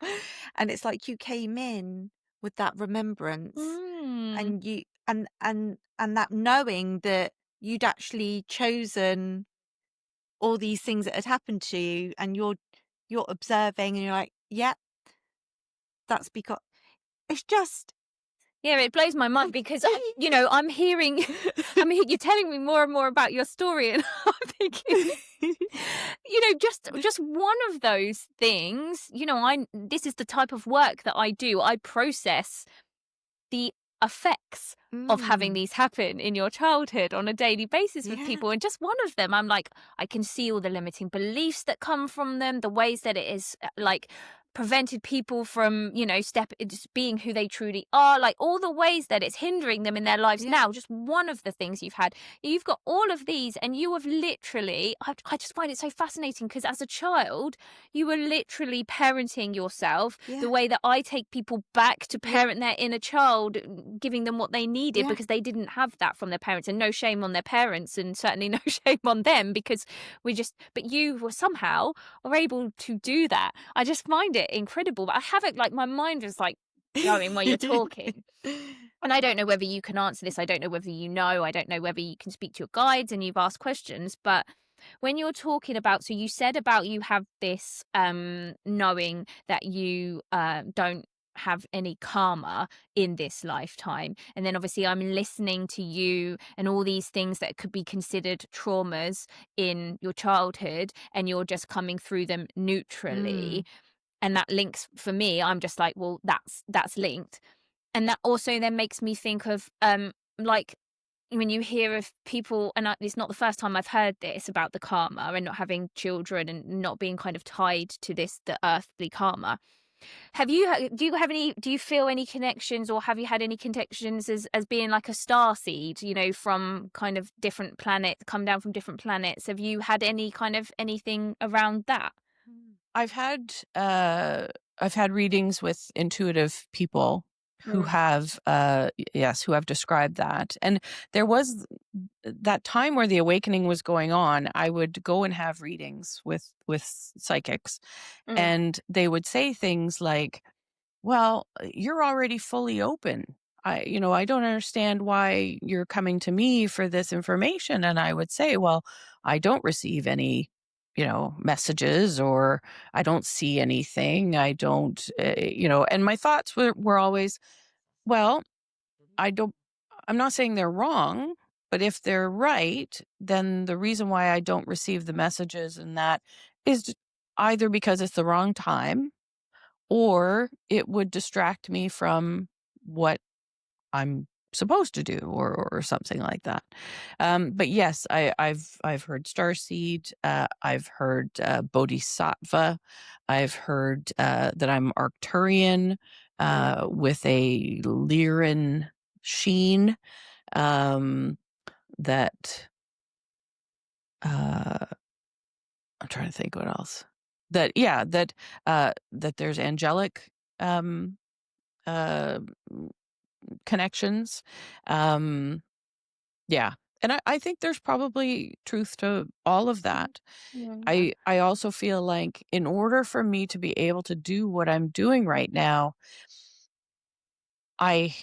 And it's like you came in with that remembrance, Mm. and you and that knowing that you'd actually chosen all these things that had happened to you, and you're observing, and you're like, yeah, that's because it's just Yeah, it blows my mind because I'm hearing, you're telling me more and more about your story, and I'm thinking, just one of those things. This is the type of work that I do. I process the effects of having these happen in your childhood on a daily basis with Yeah. people. And just one of them, I'm like, I can see all the limiting beliefs that come from them, the ways that it is prevented people from, just being who they truly are, like all the ways that it's hindering them in their lives now. Just one of the things you've got all of these, and you have literally, I just find it so fascinating because as a child, you were literally parenting yourself the way that I take people back to parent their inner child, giving them what they needed because they didn't have that from their parents. And no shame on their parents, and certainly no shame on them, because but you were somehow are able to do that. I just find it incredible. But I have it, like, my mind is like going while you're talking. And I don't know whether you can answer this. I don't know whether you know. I don't know whether you can speak to your guides and you've asked questions. But when you're talking about, so you said about you have this knowing that you don't have any karma in this lifetime. And then obviously I'm listening to you and all these things that could be considered traumas in your childhood, and you're just coming through them neutrally. And that links, for me, I'm just like, well, that's linked. And that also then makes me think of like when you hear of people, and it's not the first time I've heard this about the karma and not having children and not being kind of tied to the earthly karma. Do you feel any connections, or have you had any connections as being like a star seed, from kind of different planets, come down from different planets? Have you had any kind of anything around that? I've had readings with intuitive people who have who have described that. And there was that time where the awakening was going on. I would go and have readings with psychics, and they would say things like, well, you're already fully open. I don't understand why you're coming to me for this information. And I would say, well, I don't receive any, messages, or I don't see anything. I don't, and my thoughts were always, well, I'm not saying they're wrong, but if they're right, then the reason why I don't receive the messages and that is either because it's the wrong time, or it would distract me from what I'm supposed to do, or something like that. But yes, I've heard starseed. I've heard bodhisattva. I've heard that I'm Arcturian with a Lyran sheen. That I'm trying to think what else. That there's angelic uh connections. Yeah. And I think there's probably truth to all of that. I also feel like in order for me to be able to do what I'm doing right now, I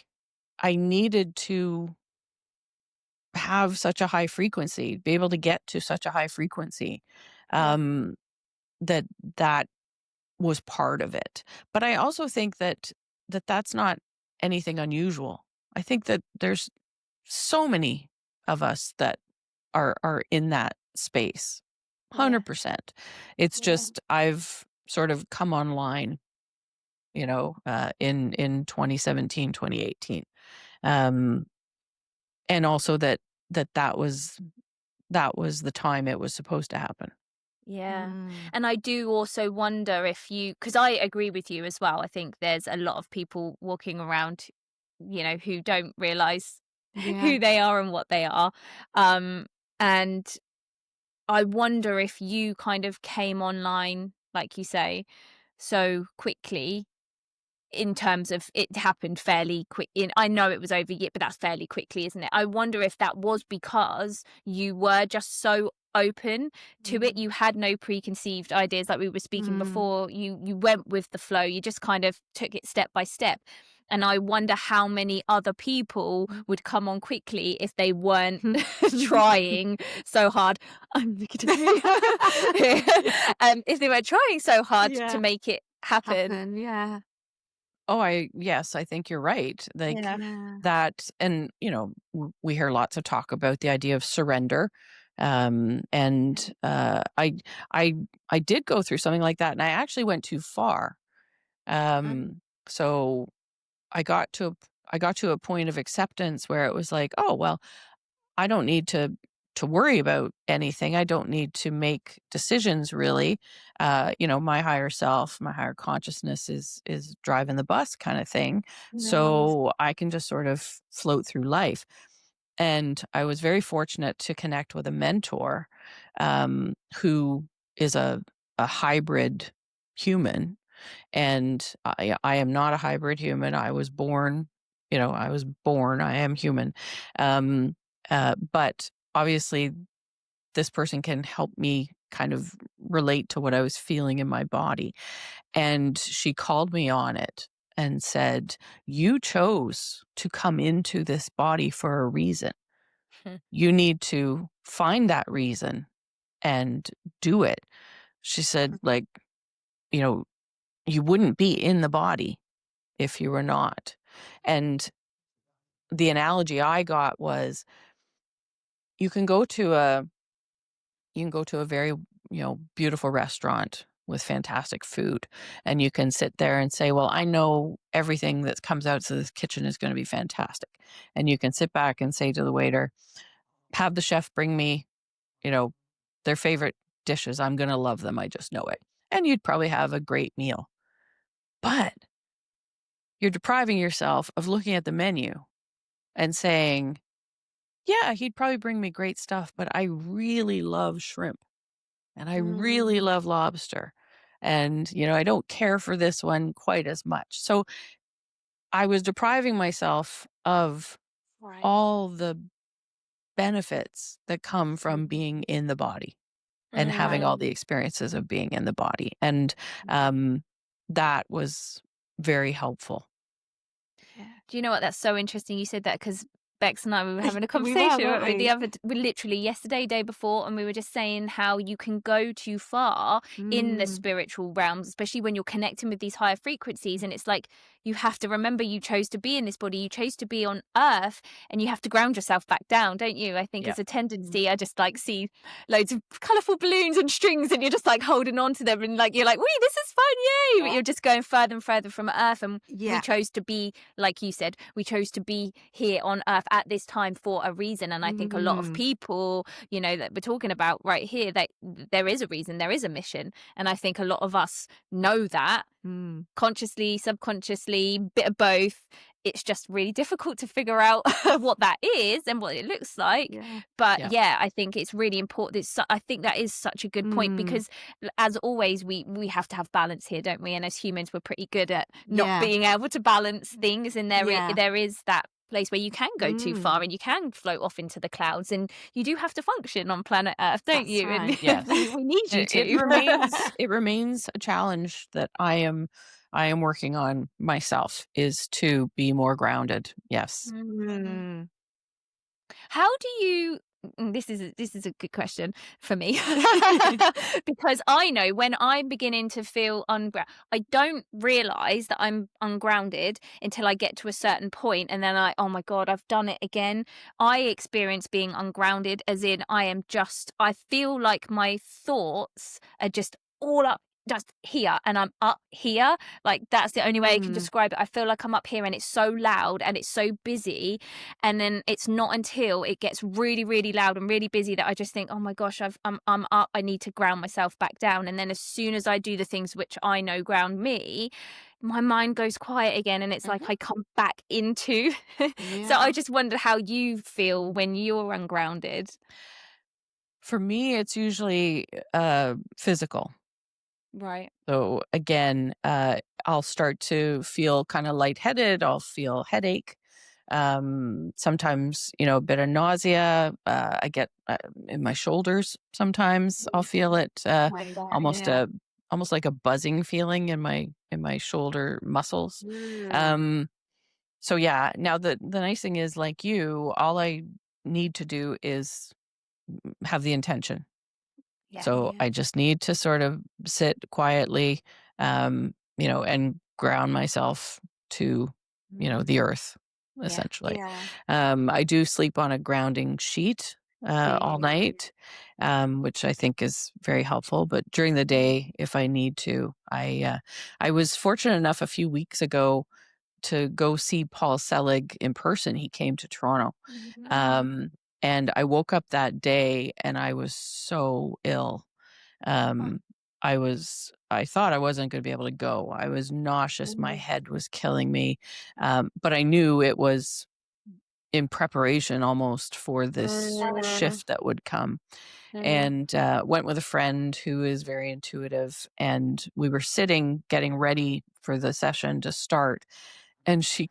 needed to have such a high frequency, be able to get to such a high frequency. That was part of it. But I also think that that's not anything unusual. I think that there's so many of us that are in that space. 100%. It's just I've sort of come online, in 2017, 2018. And also that was the time it was supposed to happen. Yeah. And I do also wonder if because I agree with you as well. I think there's a lot of people walking around, who don't realize who they are and what they are. And I wonder if you kind of came online, like you say, so quickly, in terms of it happened fairly quick. I know it was over yet, but that's fairly quickly, isn't it? I wonder if that was because you were just so open to it. You had no preconceived ideas, like we were speaking before. You went with the flow. You just kind of took it step by step. And I wonder how many other people would come on quickly if they weren't trying so hard. I'm looking at me. If they were trying so hard to make it happen. Yeah. Yes, I think you're right. Like Yeah. that, and we hear lots of talk about the idea of surrender. And I did go through something like that, and I actually went too far. So I got to a point of acceptance where it was like, oh well, I don't need to worry about anything. I don't need to make decisions really. My higher self, my higher consciousness is driving the bus kind of thing. So I can just sort of float through life. And I was very fortunate to connect with a mentor who is a hybrid human. And I am not a hybrid human. I was born, I am human. But obviously, this person can help me kind of relate to what I was feeling in my body. And she called me on it and said, "You chose to come into this body for a reason. You need to find that reason and do it." She said, like, you wouldn't be in the body if you were not. And the analogy I got was, you can go to a very, beautiful restaurant with fantastic food, and you can sit there and say, well, I know everything that comes out of this kitchen is going to be fantastic. And you can sit back and say to the waiter, have the chef bring me, their favorite dishes. I'm going to love them. I just know it. And you'd probably have a great meal. But you're depriving yourself of looking at the menu and saying, yeah, he'd probably bring me great stuff, but I really love shrimp and I really love lobster. And, I don't care for this one quite as much. So I was depriving myself of all the benefits that come from being in the body and having all the experiences of being in the body. And that was very helpful. Do you know what? That's so interesting you said that, because Bex and I were having a conversation literally yesterday, day before, and we were just saying how you can go too far in the spiritual realms, especially when you're connecting with these higher frequencies. And it's like, you have to remember you chose to be in this body, you chose to be on earth, and you have to ground yourself back down, don't you? I think it's a tendency. I just see loads of colourful balloons and strings, and you're just holding on to them, and you're like, wee, this is fun, yay! But you're just going further and further from earth. And we chose to be, like you said, we chose to be here on earth at this time for a reason. And I think a lot of people, that we're talking about right here, that there is a reason, there is a mission. And I think a lot of us know that consciously, subconsciously, bit of both. It's just really difficult to figure out what that is and what it looks like. But I think it's really important. I think that is such a good point, because as always, we have to have balance here, don't we? And as humans, we're pretty good at not being able to balance things. And there is that place where you can go too far and you can float off into the clouds, and you do have to function on planet Earth, don't you? Right. And we need you to. It remains a challenge that I am working on myself, is to be more grounded. Yes. How do you? This is a good question for me, because I know when I'm beginning to feel ungrounded, I don't realize that I'm ungrounded until I get to a certain point, and then oh my God, I've done it again. I experience being ungrounded as in I feel like my thoughts are just all up, just here, and I'm up here. That's the only way I can describe it. I feel like I'm up here and it's so loud and it's so busy, and then it's not until it gets really, really loud and really busy that I just think, oh my gosh, I'm up, I need to ground myself back down. And then as soon as I do the things which I know ground me, my mind goes quiet again, and it's like I come back into So I just wonder how you feel when you're ungrounded. For me, it's usually physical. Right. So again, I'll start to feel kind of lightheaded. I'll feel headache. Sometimes, a bit of nausea. I get in my shoulders. Sometimes I'll feel it, almost like a buzzing feeling in my shoulder muscles. So yeah, now the nice thing is, like you, all I need to do is have the intention. Yeah. So Yeah. I just need to sort of sit quietly, and ground myself to, the earth, Yeah. essentially. Yeah. I do sleep on a grounding sheet Do all you? night, which I think is very helpful. But during the day, if I need to, I was fortunate enough a few weeks ago to go see Paul Selig in person. He came to Toronto. Um, and I woke up that day and I was so ill. Um, I thought I wasn't going to be able to go. I was nauseous. My head was killing me. But I knew it was in preparation almost for this shift that would come. And went with a friend who is very intuitive. And we were sitting getting ready for the session to start. And she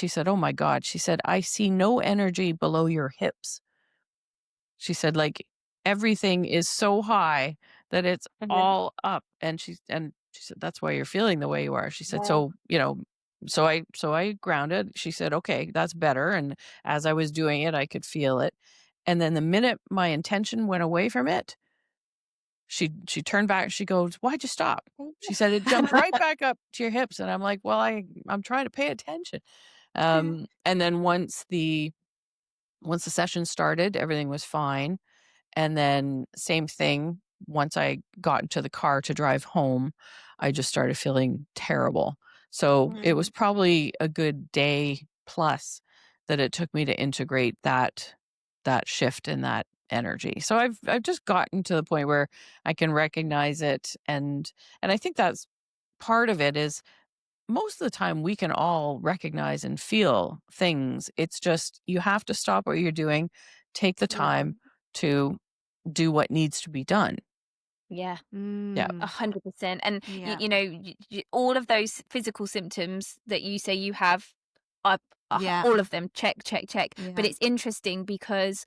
said, "Oh my God," she said, "I see no energy below your hips." She said, like, everything is so high that it's all up. And she said, "That's why you're feeling the way you are." She said, "So, so I grounded." She said, "Okay, that's better." And as I was doing it, I could feel it. And then the minute my intention went away from it, she turned back, she goes, "Why'd you stop?" She said, "It jumped right back up to your hips." And I'm like, "Well, I'm trying to pay attention." And then once the session started, everything was fine. And then same thing, once I got into the car to drive home, I just started feeling terrible. So it was probably a good day plus that it took me to integrate that shift in that energy. So I've just gotten to the point where I can recognize it. And I think that's part of it is most of the time we can all recognize and feel things. It's just you have to stop what you're doing, take the time to do what needs to be done. Yeah. Yeah. 100%. And Yeah. all of those physical symptoms that you say you have, I, Yeah. all of them, check, check, check. But Yeah. it's interesting because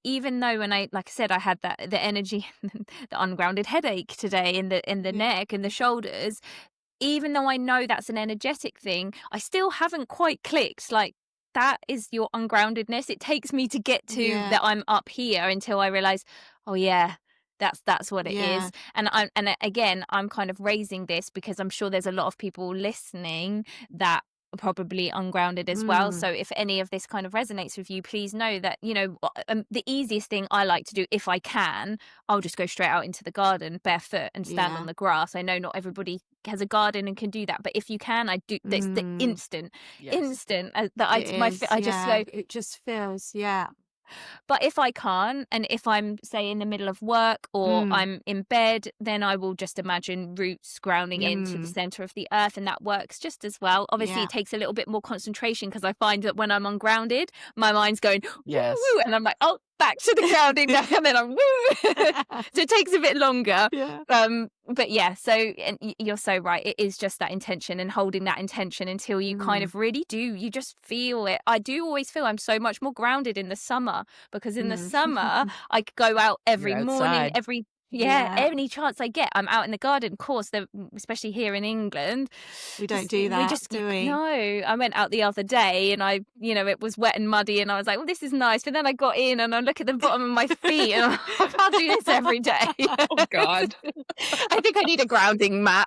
even though when like I said, I had the energy, the ungrounded headache today in the Yeah. neck and the shoulders, even though I know that's an energetic thing, I still haven't quite clicked. Like, that is your ungroundedness. It takes me to get to that I'm up here until I realize, oh yeah, that's what it Yeah. is. And again, I'm kind of raising this because I'm sure there's a lot of people listening that are probably ungrounded as well. So if any of this kind of resonates with you, please know that, the easiest thing I like to do, if I can, I'll just go straight out into the garden barefoot and stand on the grass. I know not everybody has a garden and can do that, but if you can, I do. That's the instant Yes. that I It my is. I just go. It just feels. Yeah. But if I can't, and if I'm, say, in the middle of work or I'm in bed, then I will just imagine roots grounding into the center of the earth, and that works just as well. Obviously, Yeah. it takes a little bit more concentration because I find that when I'm ungrounded, my mind's going, woo, Yes. woo, and I'm like, oh, back to the grounding now, and then I'm woo. So it takes a bit longer. Yeah. But yeah, so and you're so right. It is just that intention and holding that intention until you kind of really do. You just feel it. I do always feel I'm so much more grounded in the summer because in the summer I could go out You're every morning, outside. Yeah. any chance I get, I'm out in the garden. Of course, especially here in England, We don't do that, do we? No, I went out the other day and it was wet and muddy, and I was like, well, this is nice. But then I got in and I look at the bottom of my feet, and I can't do this every day. Oh God. I think I need a grounding mat.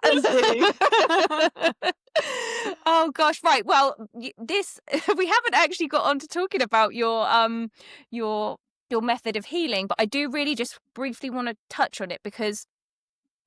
Oh gosh, right. Well, this we haven't actually got on to talking about your method of healing, but I do really just briefly want to touch on it because,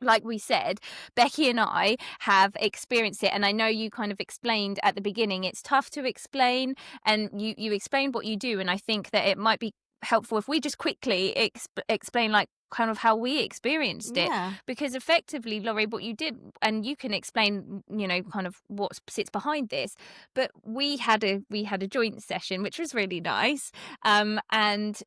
like we said, Becky and I have experienced it, and I know you kind of explained at the beginning it's tough to explain, and you explained what you do, and I think that it might be helpful if we just quickly explain like kind of how we experienced it, Yeah. because effectively, Laurie, what you did, and you can explain kind of what sits behind this, but we had a joint session which was really nice, and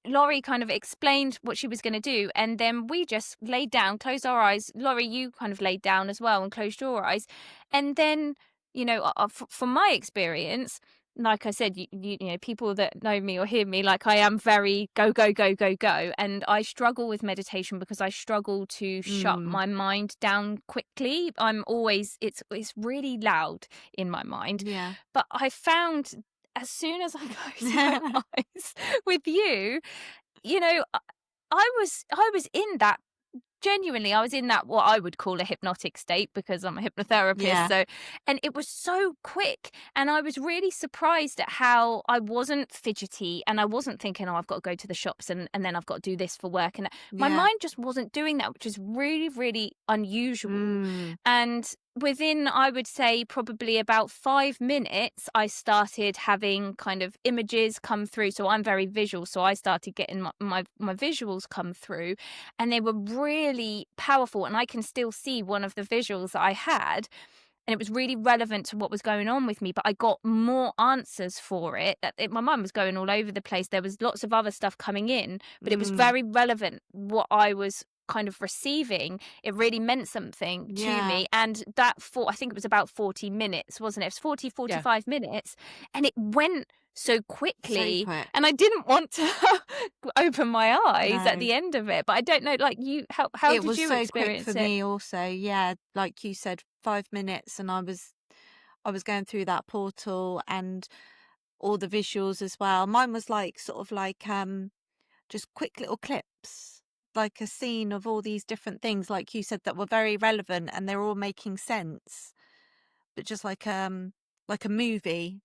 Laurie kind of explained what she was going to do, and then we just laid down, closed our eyes. Laurie, you kind of laid down as well and closed your eyes. And then, from my experience, like I said, you know, people that know me or hear me, like I am very go, go, go, go, go. And I struggle with meditation because I struggle to shut my mind down quickly. I'm always, it's really loud in my mind. Yeah. But I found as soon as I close my eyes with you, you know, I was in that. Genuinely, I was in that what I would call a hypnotic state because I'm a hypnotherapist. Yeah. So, and it was so quick, and I was really surprised at how I wasn't fidgety, and I wasn't thinking, oh, I've got to go to the shops and then I've got to do this for work, and my Yeah. mind just wasn't doing that, which is really, really unusual. Mm. And within, I would say, probably about 5 minutes, I started having kind of images come through. So I'm very visual. So I started getting my visuals come through, and they were really powerful. And I can still see one of the visuals that I had, and it was really relevant to what was going on with me, but I got more answers for it. My mind was going all over the place. There was lots of other stuff coming in, but it was very relevant what I was kind of receiving. It really meant something to Yeah. me. And that, I think it was about 40 minutes, wasn't it? It was 40, 45 minutes. And it went so quickly. So quick. And I didn't want to open my eyes at No. the end of it. But I don't know, like you, how It did was you so experience quick for it? me also. Yeah, like you said, 5 minutes, and I was going through that portal and all the visuals as well. Mine was like sort of like just quick little clips, like a scene of all these different things, like you said, that were very relevant and they're all making sense, but just like a movie,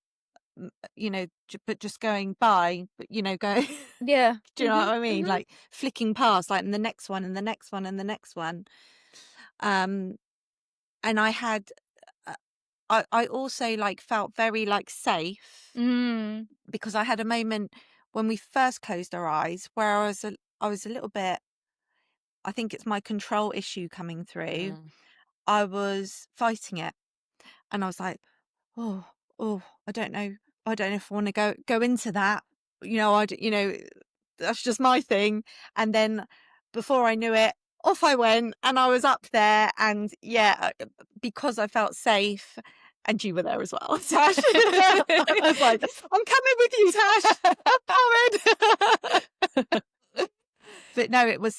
you know, but just going by, but you know, go. Yeah. Do you know what I mean? Like flicking past, like, and the next one, and the next one, and the next one. And I had, I also like felt very like safe because I had a moment when we first closed our eyes where I was a little bit. I think it's my control issue coming through. I was fighting it, and I was like, oh, I don't know if I want to go into that. You know, you know, that's just my thing. And then before I knew it, off I went, and I was up there, and yeah, because I felt safe. And you were there as well, Tash. I was like, I'm coming with you, Tash. I'm coming. But no, it was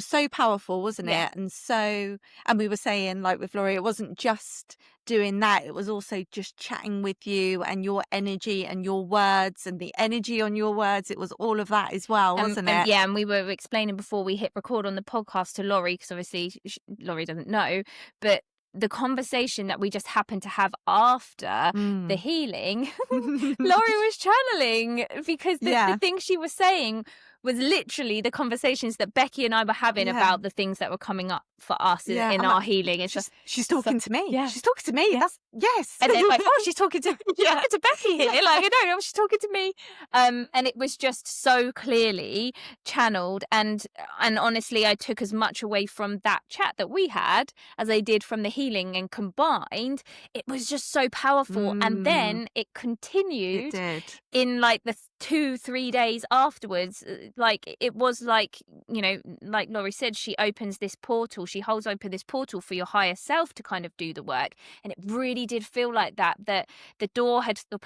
so powerful, wasn't Yeah. it? And we were saying, like with Laurie, it wasn't just doing that, it was also just chatting with you and your energy and your words and the energy on your words. It was all of that as well, wasn't it? Yeah, and we were explaining before we hit record on the podcast to Laurie, because obviously Laurie doesn't know, but the conversation that we just happened to have after the healing, Laurie was channeling, because the thing she was saying was literally the conversations that Becky and I were having about the things that were coming up for us in our healing. It's just, she's talking to me. Yeah. She's talking to me. Yeah. That's yes. And then like, oh, she's talking to Becky here. Like, I don't know, she's talking to me. And it was just so clearly channeled. And honestly, I took as much away from that chat that we had as I did from the healing, and combined, it was just so powerful. And then it continued. It did. In like the 2-3 days afterwards. Like, it was like, you know, like Laurie said, she opens this portal, she holds open this portal for your higher self to kind of do the work. And it really did feel like that the door to the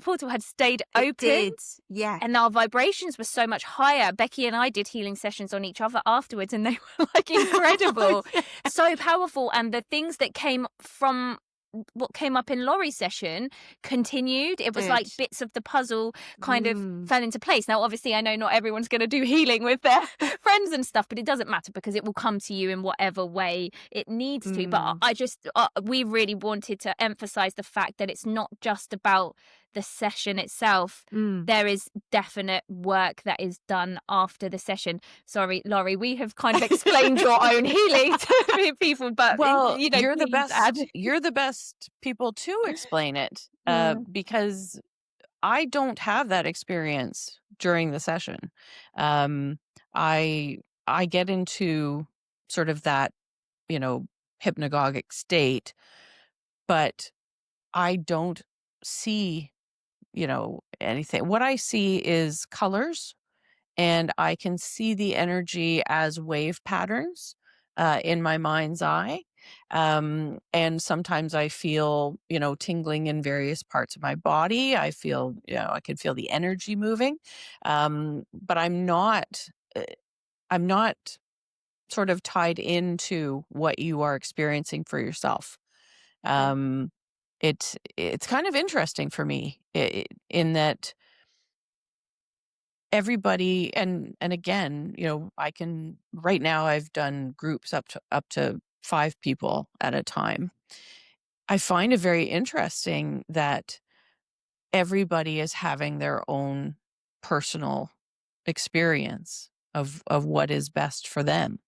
portal had stayed open. It did. Yeah. And our vibrations were so much higher. Becky and I did healing sessions on each other afterwards, and they were like incredible. So powerful. And the things that came from what came up in Laurie's session continued. It was like bits of the puzzle kind of fell into place. Now, obviously, I know not everyone's going to do healing with their friends and stuff, but it doesn't matter because it will come to you in whatever way it needs to. But I just, we really wanted to emphasize the fact that it's not just about the session itself. There is definite work that is done after the session. Sorry, Laurie, we have kind of explained your own healing to people, but well, you know, you're the best. You're the best people to explain it, because I don't have that experience during the session. I get into sort of that, you know, hypnagogic state, but I don't see, you know, anything. What I see is colors, and I can see the energy as wave patterns in my mind's eye. And sometimes I feel, tingling in various parts of my body. I feel, I can feel the energy moving. But uh, I'm not sort of tied into what you are experiencing for yourself. Um, it's kind of interesting for me in that everybody, and again, I can, right now I've done groups up to 5 people at a time. I find it very interesting that everybody is having their own personal experience of what is best for them.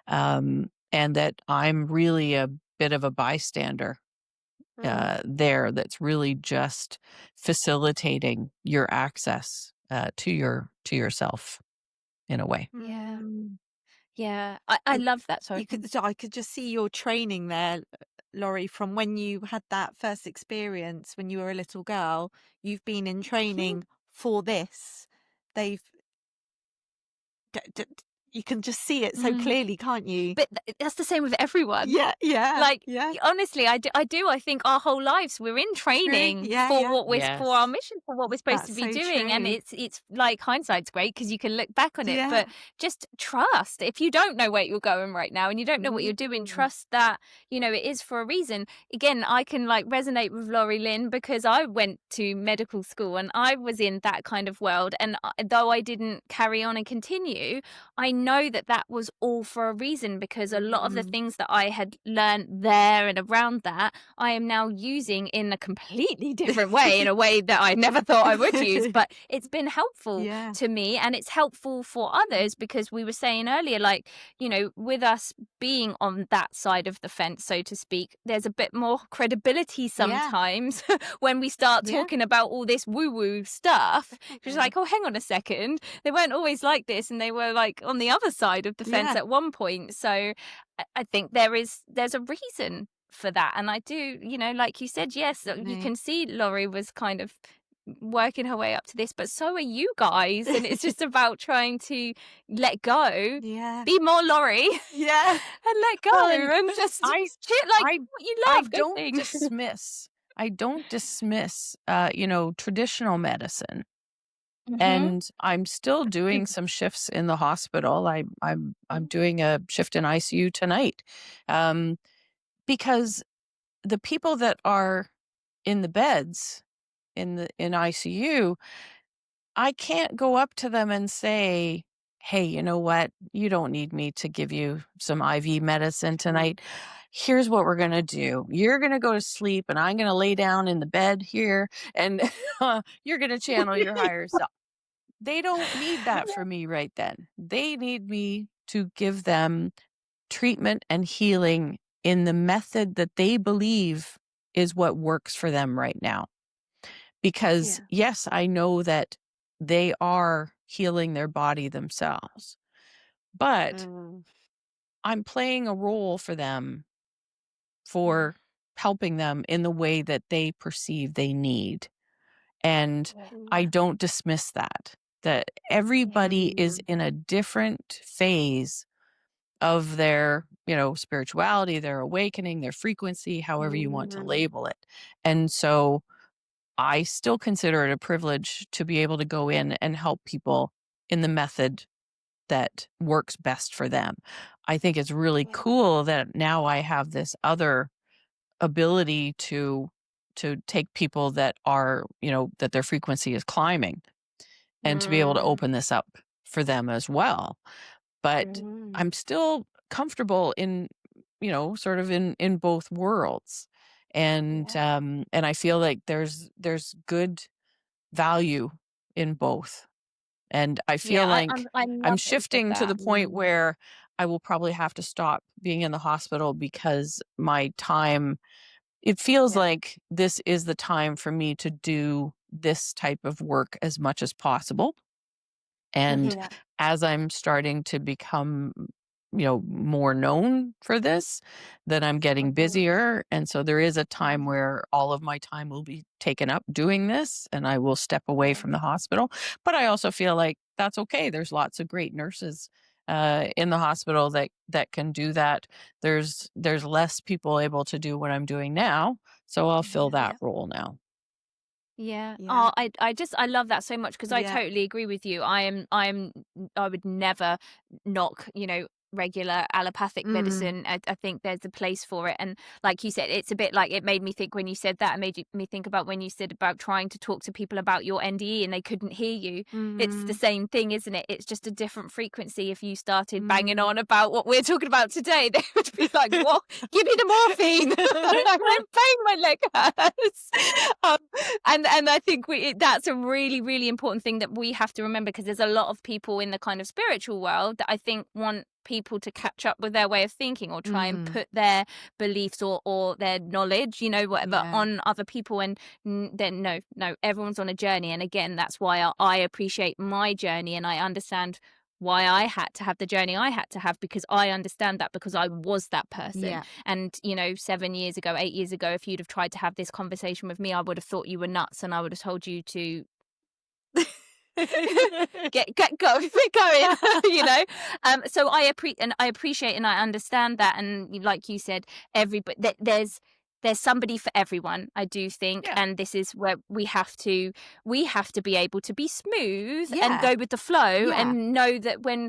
And that I'm really a bit of a bystander there, that's really just facilitating your access to yourself in a way. Yeah. Mm. Yeah. I And love that. Sorry. I could just see your training there, Laurie, from when you had that first experience when you were a little girl. You've been in training for this. They've d- d- you can just see it so Mm. clearly, can't you? But that's the same with everyone. Yeah, Like, yeah. honestly, I do. I think our whole lives we're in training Yeah, for yeah. what we're for our Yes. mission, for what we're supposed to That's be so doing. And true. it's like hindsight's great because you can look back on it. Yeah. But just trust. If you don't know where you're going right now and you don't know what you're doing, trust that, it is for a reason. Again, I can like resonate with Lori Lynne because I went to medical school and I was in that kind of world. And though I didn't carry on and continue, I know that that was all for a reason because a lot of the things that I had learned there and around that, I am now using in a completely different way, in a way that I never thought I would use. But it's been helpful Yeah. to me and it's helpful for others because we were saying earlier, like, with us being on that side of the fence, so to speak, there's a bit more credibility sometimes when we start Yeah. talking about all this woo-woo stuff. It's like, oh, hang on a second. They weren't always like this and they were like on the other side of the fence Yeah. at one point. So I think there's a reason for that. And I do, like you said, yes, you Definitely. can see Laurie was kind of working her way up to this, but so are you guys. And it's just about trying to let go, Yeah. be more Laurie Yeah. and let go Well, and and just I shit like I what you I love. Go don't thing. dismiss I don't dismiss traditional medicine. Mhm. And I'm still doing some shifts in the hospital. I'm doing a shift in ICU tonight. Because the people that are in the beds in ICU, I can't go up to them and say, "Hey, you know what? You don't need me to give you some IV medicine tonight. Here's what we're going to do. You're going to go to sleep and I'm going to lay down in the bed here and you're going to channel your higher self." They don't need that for me right then. They need me to give them treatment and healing in the method that they believe is what works for them right now. Because yes, I know that they are healing their body themselves, but I'm playing a role for them for helping them in the way that they perceive they need. And I don't dismiss that everybody is in a different phase of their, spirituality, their awakening, their frequency, however you want to label it. And so I still consider it a privilege to be able to go in and help people in the method that works best for them. I think it's really cool that now I have this other ability to take people that are, that their frequency is climbing and to be able to open this up for them as well. But I'm still comfortable in, sort of in both worlds. And I feel like there's good value in both. And I feel like I I'm love that you said shifting to that. the point where I will probably have to stop being in the hospital because my time, it feels like this is the time for me to do this type of work as much as possible. And as I'm starting to become, more known for this, then I'm getting busier. And so there is a time where all of my time will be taken up doing this and I will step away from the hospital. But I also feel like that's okay. There's lots of great nurses in the hospital that can do that. There's less people able to do what I'm doing now, so I'll fill that role now. Yeah. Yeah. Oh, I love that so much because I Yeah. totally agree with you. I would never knock, regular allopathic medicine. I think there's a place for it. And like you said, it's a bit like, it made me think when you said that, it made me think about when you said about trying to talk to people about your NDE and they couldn't hear you. It's the same thing, isn't it? It's just a different frequency. If you started banging on about what we're talking about today, they would be like, what? Give me the morphine. I'm in pain, my leg hurts. And I think that's a really, really important thing that we have to remember, because there's a lot of people in the kind of spiritual world that I think want people to catch up with their way of thinking or try and put their beliefs or their knowledge, whatever, on other people. And then no, everyone's on a journey. And again, that's why I appreciate my journey, and I understand why I had to have the journey I had to have, because I understand that, because I was that person. Yeah. And 7 years ago, 8 years ago, if you'd have tried to have this conversation with me, I would have thought you were nuts, and I would have told you to get going. So I appreciate and I understand that. And like you said, everybody, there's somebody for everyone, I do think. And this is where we have to be able to be smooth and go with the flow, and know that when,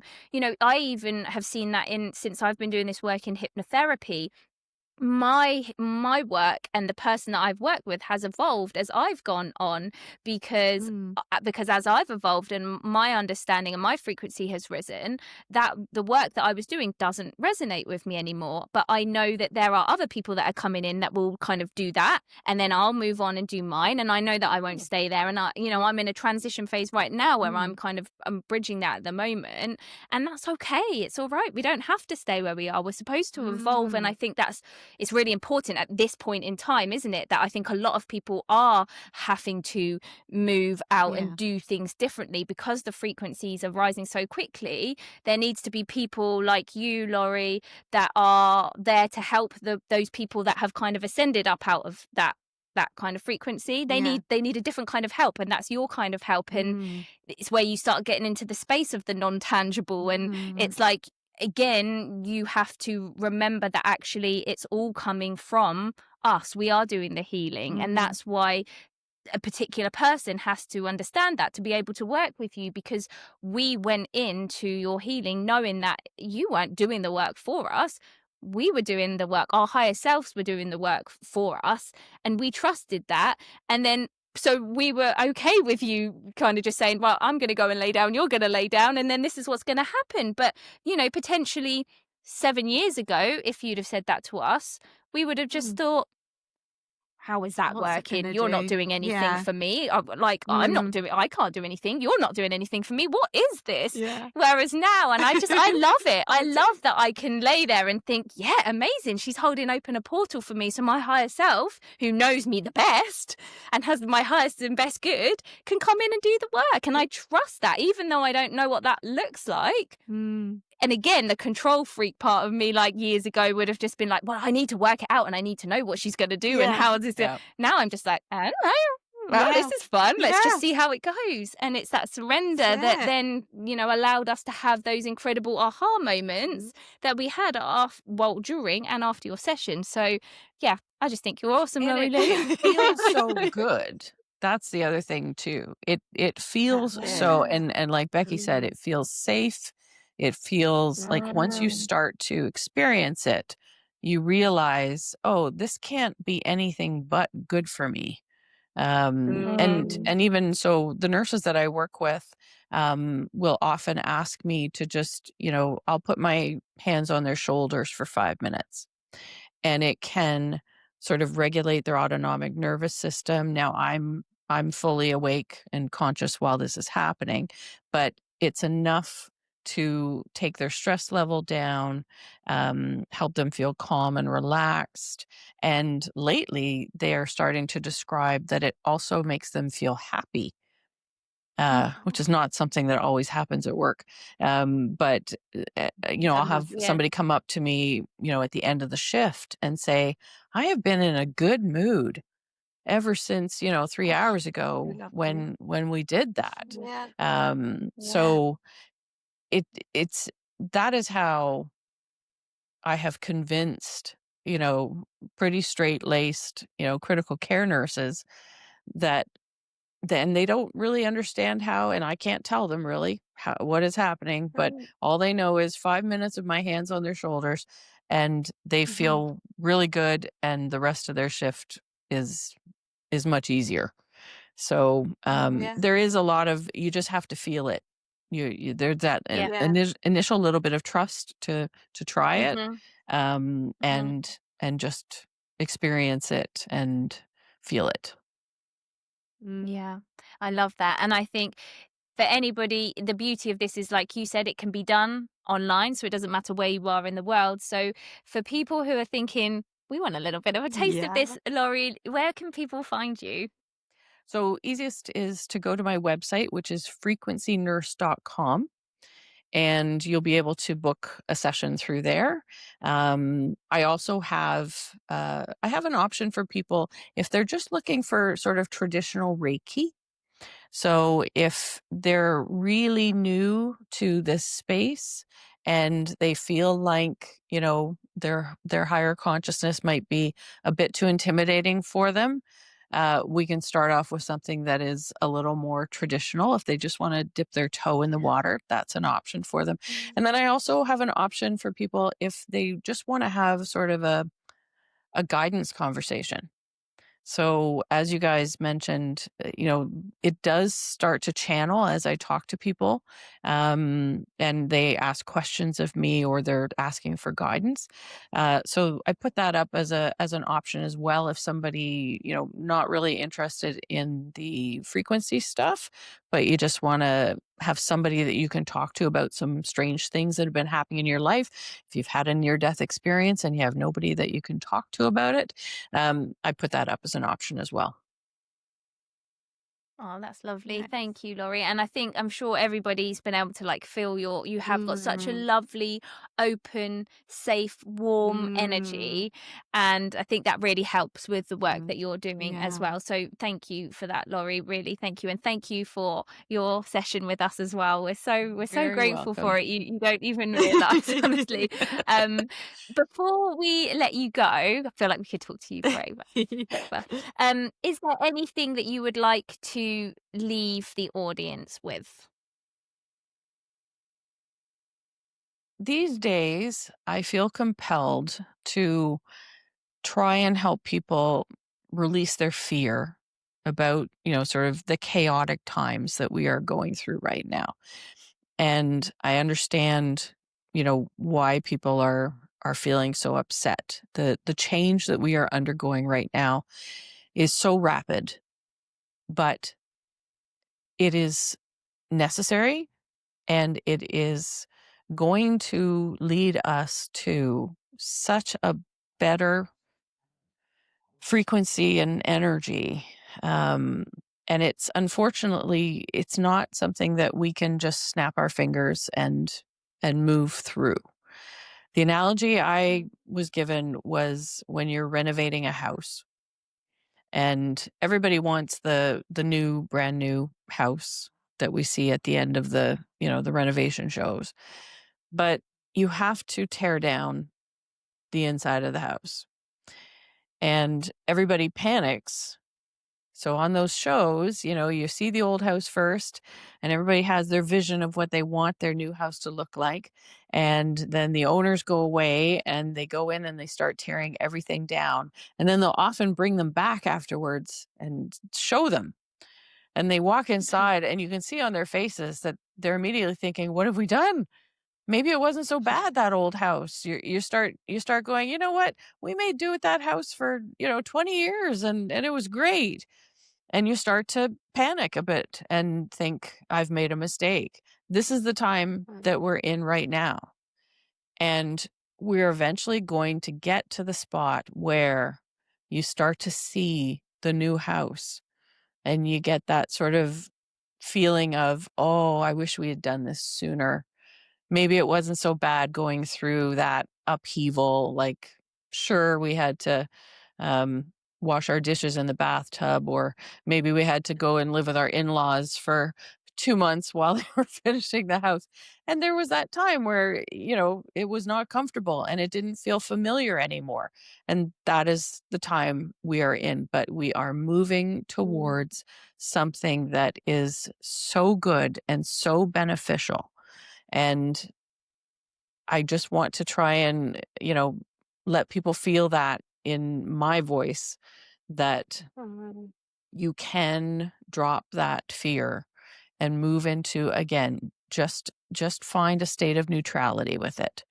I even have seen that since I've been doing this work in hypnotherapy, my work and the person that I've worked with has evolved as I've gone on, because as I've evolved and my understanding and my frequency has risen, that the work that I was doing doesn't resonate with me anymore. But I know that there are other people that are coming in that will kind of do that, and then I'll move on and do mine, and I know that I won't stay there. And I'm in a transition phase right now where I'm bridging that at the moment, and that's okay. It's all right. We don't have to stay where we are. We're supposed to evolve, and I think it's really important at this point in time, isn't it? That I think a lot of people are having to move out and do things differently because the frequencies are rising so quickly. There needs to be people like you, Laurie, that are there to help those people that have kind of ascended up out of that kind of frequency. They need a different kind of help, and that's your kind of help. And it's where you start getting into the space of the non-tangible, and it's like, again, you have to remember that actually it's all coming from us. We are doing the healing, and that's why a particular person has to understand that to be able to work with you, because we went into your healing knowing that you weren't doing the work for us. We were doing the work. Our higher selves were doing the work for us, and we trusted that. And then so we were okay with you kind of just saying, well, I'm going to go and lay down, you're going to lay down, and then this is what's going to happen. But, potentially 7 years ago, if you'd have said that to us, we would have just thought, how is that working? You're not doing anything for me. I'm not doing, I can't do anything. You're not doing anything for me. What is this? Yeah. Whereas now, and I love it. I love that I can lay there and think, yeah, amazing. She's holding open a portal for me. So my higher self, who knows me the best and has my highest and best good, can come in and do the work. And I trust that, even though I don't know what that looks like. And again, the control freak part of me, like years ago, would have just been like, well, I need to work it out and I need to know what she's going to do and how this. Now I'm just like, I don't know. Well, this is fun. Let's just see how it goes. And it's that surrender that then, allowed us to have those incredible aha moments that we had during and after your session. So, yeah, I just think you're awesome, Lori Lynne. It feels so good. That's the other thing too. It feels so, and like Becky said, it feels safe. It feels like once you start to experience it, you realize, oh, this can't be anything but good for me. And even so, the nurses that I work with will often ask me to just, I'll put my hands on their shoulders for 5 minutes, and it can sort of regulate their autonomic nervous system. Now I'm fully awake and conscious while this is happening, but it's enough to take their stress level down, help them feel calm and relaxed. And lately, they are starting to describe that it also makes them feel happy, which is not something that always happens at work. But I'll have somebody come up to me, at the end of the shift and say, I have been in a good mood ever since, 3 hours ago when we did that. So it's that is how I have convinced, pretty straight-laced, critical care nurses that then they don't really understand how, and I can't tell them really what is happening, but all they know is 5 minutes of my hands on their shoulders, and they feel really good, and the rest of their shift is much easier. So there is a lot of, you just have to feel it. There's that initial little bit of trust to try it, and just experience it and feel it. Yeah, I love that. And I think for anybody, the beauty of this is, like you said, it can be done online. So it doesn't matter where you are in the world. So for people who are thinking, we want a little bit of a taste of this, Laurie, where can people find you? So easiest is to go to my website, which is frequencynurse.com. And you'll be able to book a session through there. I also have I have an option for people if they're just looking for sort of traditional Reiki. So if they're really new to this space and they feel like, their higher consciousness might be a bit too intimidating for them, we can start off with something that is a little more traditional. If they just want to dip their toe in the water, that's an option for them. And then I also have an option for people if they just want to have sort of a guidance conversation. So as you guys mentioned, it does start to channel as I talk to people, and they ask questions of me or they're asking for guidance. So I put that up as an option as well if somebody, not really interested in the frequency stuff, but you just want to have somebody that you can talk to about some strange things that have been happening in your life. If you've had a near-death experience and you have nobody that you can talk to about it, I put that up as an option as well. Oh, that's lovely. Thank you, Laurie. And I'm sure everybody's been able to feel you have got such a lovely, open, safe, warm energy. And I think that really helps with the work that you're doing as well. So thank you for that, Laurie. Really, thank you. And thank you for your session with us as well. We're so Very grateful welcome. for it. You don't even realize, honestly. Before we let you go, I feel like we could talk to you forever. Is there anything that you would like to leave the audience with? These days, I feel compelled to try and help people release their fear about, sort of the chaotic times that we are going through right now. And I understand, why people are feeling so upset. The change that we are undergoing right now is so rapid, but it is necessary, and it is going to lead us to such a better frequency and energy. And it's unfortunately, it's not something that we can just snap our fingers and move through. The analogy I was given was when you're renovating a house and everybody wants the new brand new house that we see at the end of the renovation shows, but you have to tear down the inside of the house, and everybody panics. So on those shows, you see the old house first, and everybody has their vision of what they want their new house to look like. And then the owners go away and they go in and they start tearing everything down. And then they'll often bring them back afterwards and show them. And they walk inside and you can see on their faces that they're immediately thinking, what have we done? Maybe it wasn't so bad, that old house. You start going, you know what? We made do with that house for, 20 years and it was great. And you start to panic a bit and think, I've made a mistake. This is the time that we're in right now. And we're eventually going to get to the spot where you start to see the new house and you get that sort of feeling of, oh, I wish we had done this sooner. Maybe it wasn't so bad going through that upheaval. Like, sure, we had to wash our dishes in the bathtub, or maybe we had to go and live with our in-laws for 2 months while they were finishing the house. And there was that time where, it was not comfortable and it didn't feel familiar anymore. And that is the time we are in. But we are moving towards something that is so good and so beneficial. And I just want to try and, let people feel that in my voice, that you can drop that fear and move into, again, just find a state of neutrality with it.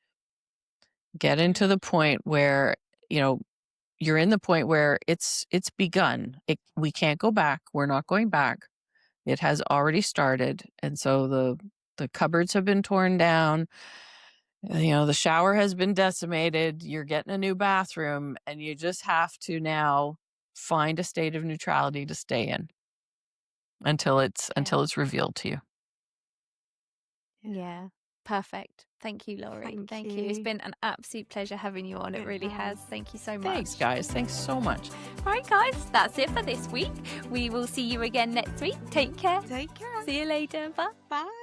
Get into the point where, you're in the point where it's begun. We can't go back. We're not going back. It has already started. And so the cupboards have been torn down. The shower has been decimated. You're getting a new bathroom, and you just have to now find a state of neutrality to stay in until it's revealed to you. Yeah. Perfect. Thank you, Laurie. Thank you. It's been an absolute pleasure having you on. It really has. Thank you so much. Thanks, guys. Thanks so much. All right, guys. That's it for this week. We will see you again next week. Take care. Take care. See you later. Bye. Bye.